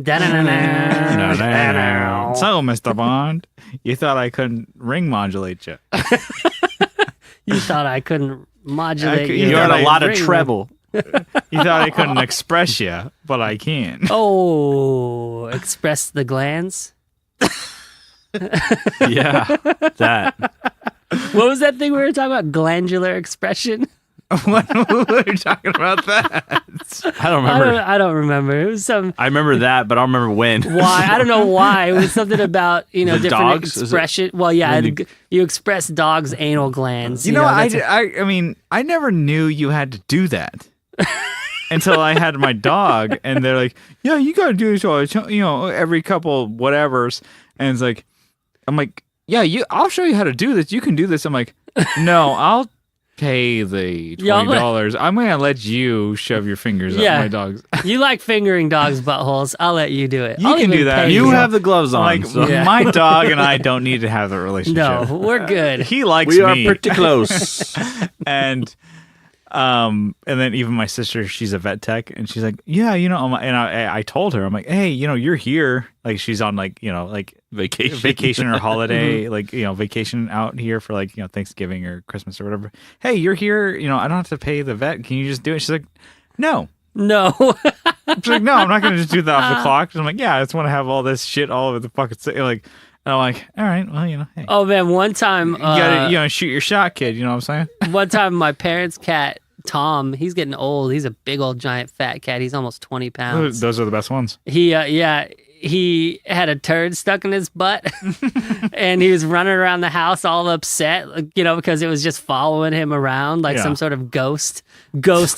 Da-na-na. So, Mr. Bond, you thought I couldn't ring modulate you. You thought I couldn't modulate You You got got a lot of ring. treble. You thought I couldn't express you, but I can. Oh, express the glands. Yeah, that. What was that thing we were talking about? Glandular expression? What are you talking about that? I don't remember. I don't remember. It was some I remember that, but I don't remember when. why. I don't know why. It was something about different dogs? Is it- expression. Well, yeah, When you express dogs' anal glands. You know, that's I mean, I never knew you had to do that until I had my dog, and they're like, "Yeah, you got to do this all, every couple whatevers." And it's I'm like, "Yeah, I'll show you how to do this. You can do this." I'm like, "No, I'll pay the $20. I'm gonna let you shove your fingers up my dog's." You like fingering dogs' buttholes. I'll let you do it. You I'll can even do that. pay You have the gloves on. so- Yeah. My dog and I don't need to have the relationship. No, we're good. He likes We are me. pretty close. and then even my sister, she's a vet tech, and she's like, yeah, and I told her, I'm like, hey, you're here, she's on vacation or holiday, vacation out here for Thanksgiving or Christmas or whatever. Hey, you're here, I don't have to pay the vet, can you just do it? She's like, no. No. She's like, no, I'm not gonna just do that off the clock. And I'm like, yeah, I just want to have all this shit all over the fucking city. And I'm like, all right, well, hey. Oh man, one time You gotta, shoot your shot, kid. You know what I'm saying? one time my parents' cat Tom, he's getting old. He's a big old giant fat cat. He's almost 20 pounds. Those are the best ones. He had a turd stuck in his butt and he was running around the house all upset, because it was just following him around like some sort of ghost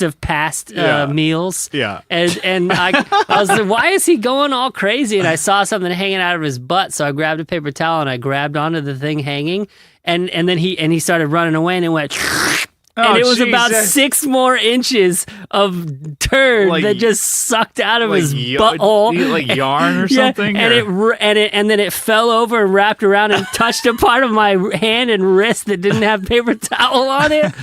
of past meals. Yeah. And I was like, why is he going all crazy? And I saw something hanging out of his butt. So I grabbed a paper towel and I grabbed onto the thing hanging and then he started running away and it went and it was about 6 more inches of turd that just sucked out of his butthole, like yarn or something. And then it fell over and wrapped around and touched a part of my hand and wrist that didn't have paper towel on it.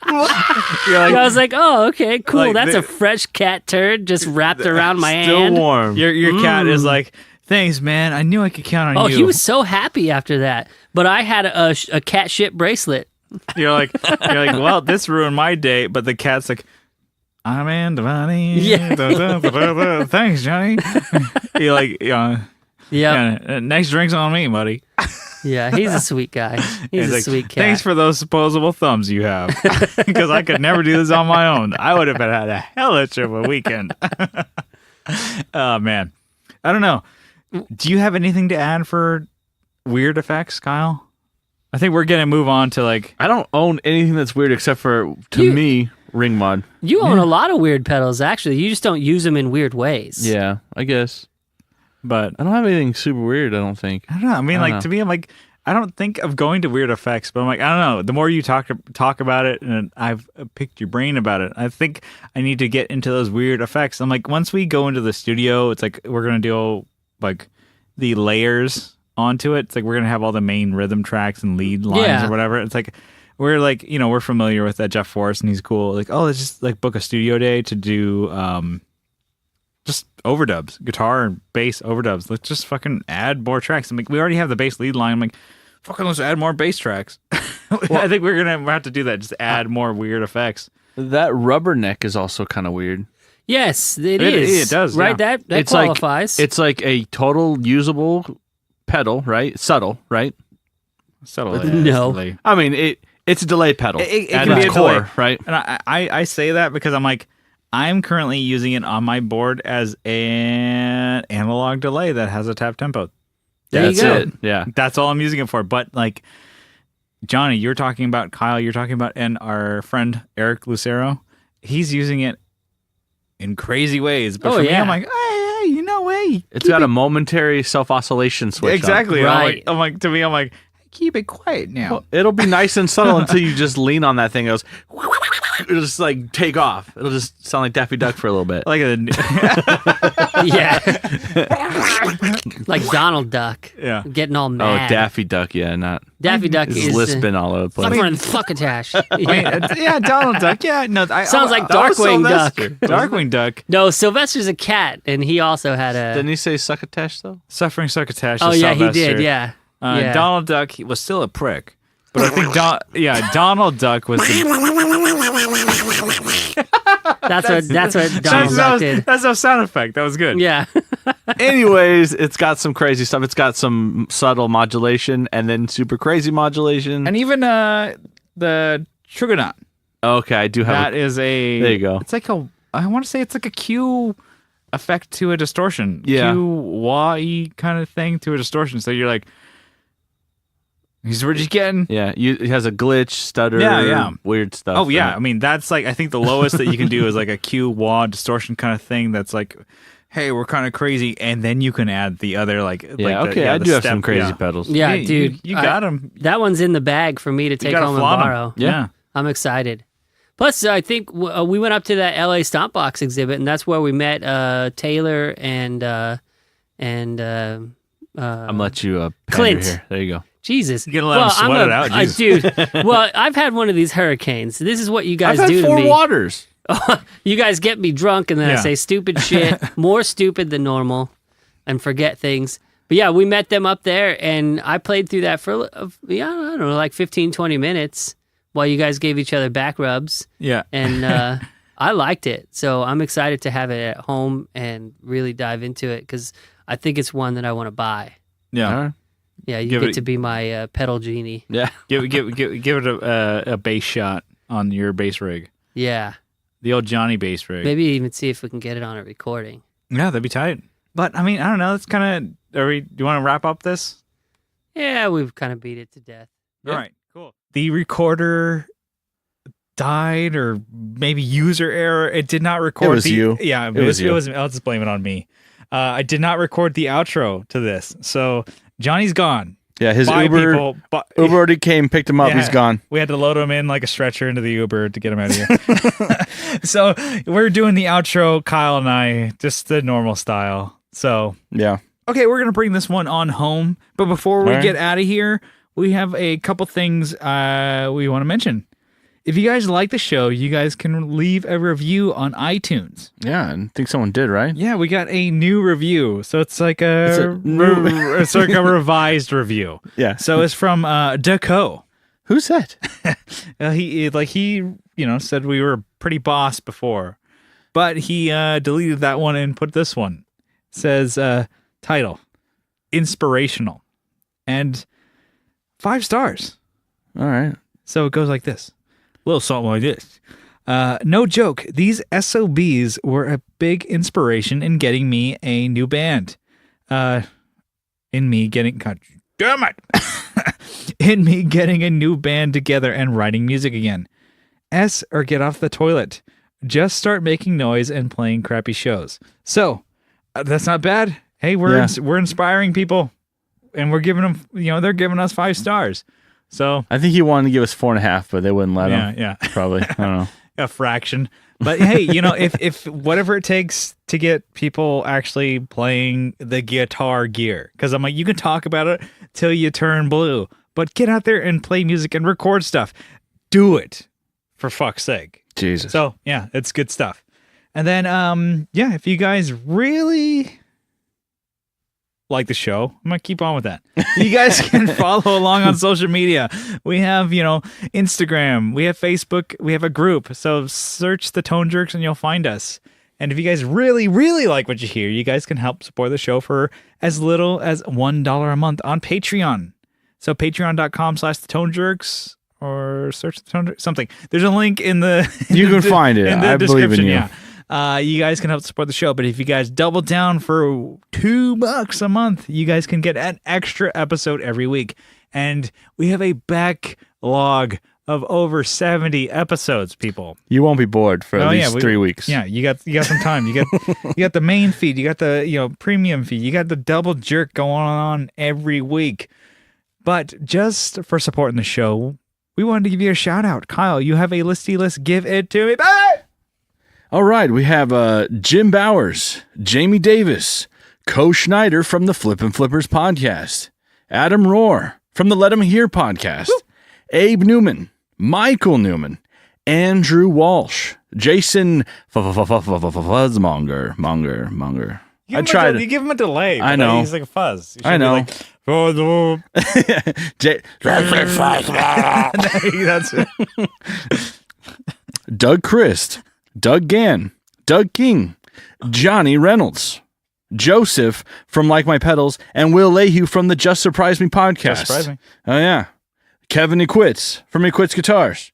I was like, oh, okay, cool. That's a fresh cat turd just wrapped around my hand. Still warm. Your cat is like, thanks, man. I knew I could count on you. Oh, he was so happy after that. But I had a cat shit bracelet. You're like, well, this ruined my day. But the cat's like, I'm in Devani. Yeah. Thanks, Johnny. You're like, Yeah. Next drink's on me, buddy. Yeah, he's a sweet guy. He's a like, sweet cat. Thanks for those disposable thumbs you have, because I could never do this on my own. I would have had a hellish of a weekend. Oh man, I don't know. Do you have anything to add for weird effects, Kyle? I think we're gonna move on to I don't own anything that's weird except for, to me, ring mod. You own a lot of weird pedals, actually. You just don't use them in weird ways. Yeah, I guess. But I don't have anything super weird, I don't think. I don't know. I mean, to me, I'm like, I don't think of going to weird effects, but I'm like, I don't know. The more you talk about it, and I've picked your brain about it, I think I need to get into those weird effects. I'm like, once we go into the studio, it's like we're gonna do like the layers onto it. It's like we're gonna have all the main rhythm tracks and lead lines or whatever. It's like we're like, we're familiar with that Jeff Forrest, and he's cool. Like, let's just like book a studio day to do just overdubs, guitar and bass overdubs. Let's just fucking add more tracks. I'm like, we already have the bass lead line. I'm like, fucking let's add more bass tracks. I think we're gonna have to do that. Just add more weird effects. That rubber neck is also kind of weird. Yes, it is. It does, right? yeah. That qualifies. It's like a total usable pedal, right? Subtle, right? Subtle. No. I mean, it's a delay pedal. It at can be its a delay, core, right? And I say that because I'm like, I'm currently using it on my board as an analog delay that has a tap tempo. That's it. Yeah. That's all I'm using it for. But like, Johnny, you're talking about, Kyle, you're talking about, and our friend Eric Lucero, he's using it in crazy ways. But for me, I'm like, hey, it's got a momentary self-oscillation switch. Exactly. Right. I'm like, to me, I'm like, keep it quiet now. Well, it'll be nice and subtle until you just lean on that thing. It'll just like take off. It'll just sound like Daffy Duck for a little bit. Like yeah. Like Donald Duck. Yeah. Getting all mad. Oh, Daffy Duck, yeah, not Daffy Duck is is lisping all over the place. Succotash. yeah, Donald Duck. Yeah, no, Sounds like Darkwing Duck. Darkwing Duck. No, Sylvester's a cat, and he also had a. Didn't he say succotash though? Suffering Succotash. Oh is yeah, Sylvester. he did. Yeah. Yeah. Donald Duck, he was still a prick, but I think Donald Duck was. That's what Donald Duck did. That's a sound effect. That was good. Yeah. Anyways, it's got some crazy stuff. It's got some subtle modulation and then super crazy modulation. And even the Trigonaut. Okay, I do have That is a. There you go. It's like I want to say it's like a Q effect to a distortion. Yeah. Q-Y kind of thing to a distortion. So you're like, we're just getting. Yeah, it has a glitch, stutter, weird stuff. Oh yeah, I mean that's like I think the lowest that you can do is like a Q-wah distortion kind of thing. That's like, hey, we're kind of crazy, and then you can add the other like. Yeah, like okay, I do have step, some crazy pedals. Yeah, Hey, dude. you got them. That one's in the bag for me to take home and borrow. Yeah. I'm excited. Plus, I think we went up to that LA Stompbox exhibit, and that's where we met Taylor and I'm let you Clint here. There you go. Jesus. You're gonna let him sweat it out, Jesus. Dude. Well, I've had one of these hurricanes. This is what you guys I've do had to 4 me. waters. You guys get me drunk, and then I Yeah. say stupid shit, more stupid than normal, and forget things. But yeah, we met them up there, and I played through that for, I don't know, like 15, 20 minutes while you guys gave each other back rubs. Yeah. And I liked it. So I'm excited to have it at home and really dive into it because I think it's one that I want to buy. Yeah. All right. Yeah, you Give get it- to be my pedal genie. Yeah. Give it a bass shot on your bass rig. Yeah. The old Johnny bass rig. Maybe even see if we can get it on a recording. Yeah, that'd be tight. But I mean, I don't know. It's kind of. Do you want to wrap up this? Yeah, we've kind of beat it to death. All right, cool. The recorder died, or maybe user error. It did not record. It was you. Yeah, It was you. I'll just blame it on me. I did not record the outro to this, so Johnny's gone. Yeah, his Bye, Uber people. Uber already came, picked him up, Yeah. he's gone. We had to load him in like a stretcher into the Uber to get him out of here. So we're doing the outro, Kyle and I, just the normal style. So Yeah. okay, we're gonna bring this one on home, but before we All right. get out of here, we have a couple things we want to mention. If you guys like the show, you guys can leave a review on iTunes. Yeah, I think someone did, right? Yeah, we got a new review, so it's like it's like a revised review. Yeah. So it's from Daco. Who's that? He said we were pretty boss before, but he deleted that one and put this one. It says title inspirational and 5 stars. All right. So it goes like this. A little something like this. No joke, these SOBs were a big inspiration in getting me a new band. God damn it! In me getting a new band together and writing music again. S or get off the toilet. Just start making noise and playing crappy shows. So that's not bad. Hey, we're inspiring people, and we're giving them. They're giving us 5 stars. So I think he wanted to give us 4.5, but they wouldn't let him. Yeah. Probably. I don't know. A fraction. But hey, if whatever it takes to get people actually playing the guitar gear, because I'm like, you can talk about it till you turn blue, but get out there and play music and record stuff. Do it, for fuck's sake. Jesus. So yeah, it's good stuff. And then if you guys really like the show, I'm gonna keep on with that. You guys can follow along on social media. We have Instagram, we have Facebook, we have a group. So search the Tone Jerks and you'll find us. And if you guys really, really like what you hear, you guys can help support the show for as little as $1 a month on Patreon. So patreon.com/the Tone Jerks, or search the Tone Jerks, something. There's a link in the you can find it. I believe in you. Yeah. You guys can help support the show, but if you guys double down for $2 a month, you guys can get an extra episode every week. And we have a backlog of over 70 episodes, people. You won't be bored for at least 3 weeks. Yeah, you got some time. You got the main feed, you got the premium feed, you got the double jerk going on every week. But just for supporting the show, we wanted to give you a shout out. Kyle, you have a listy list. Give it to me. Bye! All right, we have Jim Bowers, Jamie Davis, Co Schneider from the Flippin' Flippers podcast, Adam Rohr from the Let 'Em Hear podcast, Abe Newman, Michael Newman, Andrew Walsh, Jason Fuzzmonger. You give him a delay. I know. He's like a fuzz. I know. That's it. Doug Christ, Doug Gann, Doug King, Johnny Reynolds, Joseph from Like My Pedals, and Will Lehue from the Just Surprise Me podcast. Just Surprise Me. Oh, yeah. Kevin Equitz from Equitz Guitars.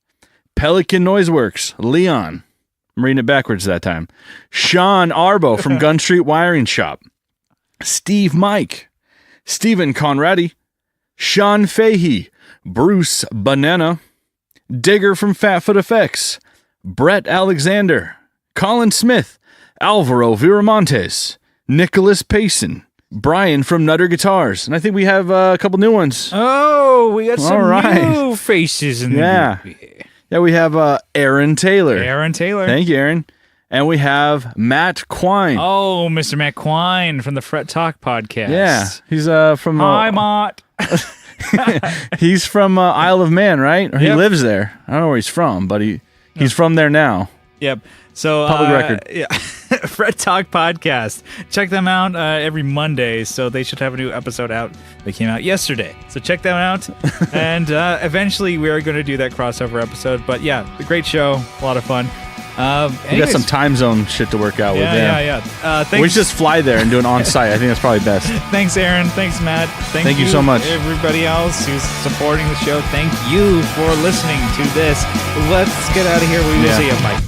Pelican Noiseworks, Leon. I'm reading it backwards that time. Sean Arbo from Gun Street Wiring Shop. Steve Mike. Stephen Conradi. Sean Fahey. Bruce Banana. Digger from Fatfoot Effects. Brett Alexander. Colin Smith. Alvaro Viramontes. Nicholas Payson. Brian from Nutter Guitars. And I think we have a couple new ones. Oh, we got some new faces in the group. Yeah, we have Aaron Taylor. Aaron Taylor. Thank you, Aaron. And we have Matt Quine. Oh, Mr. Matt Quine from the Fret Talk podcast. Yeah, he's from... Hi, Matt. He's from Isle of Man, right? Or he lives there. I don't know where he's from, but he's from there now. Yep. So public record. Yeah. Fret Talk podcast. Check them out every Monday. So they should have a new episode out. They came out yesterday. So check them out. And eventually we are going to do that crossover episode. But yeah, a great show. A lot of fun. We got some time zone shit to work out with. Yeah. We should just fly there and do it on site. I think that's probably best. Thanks, Aaron. Thanks, Matt. Thank you so much. Everybody else who's supporting the show. Thank you for listening to this. Let's get out of here. We will see you. Bye.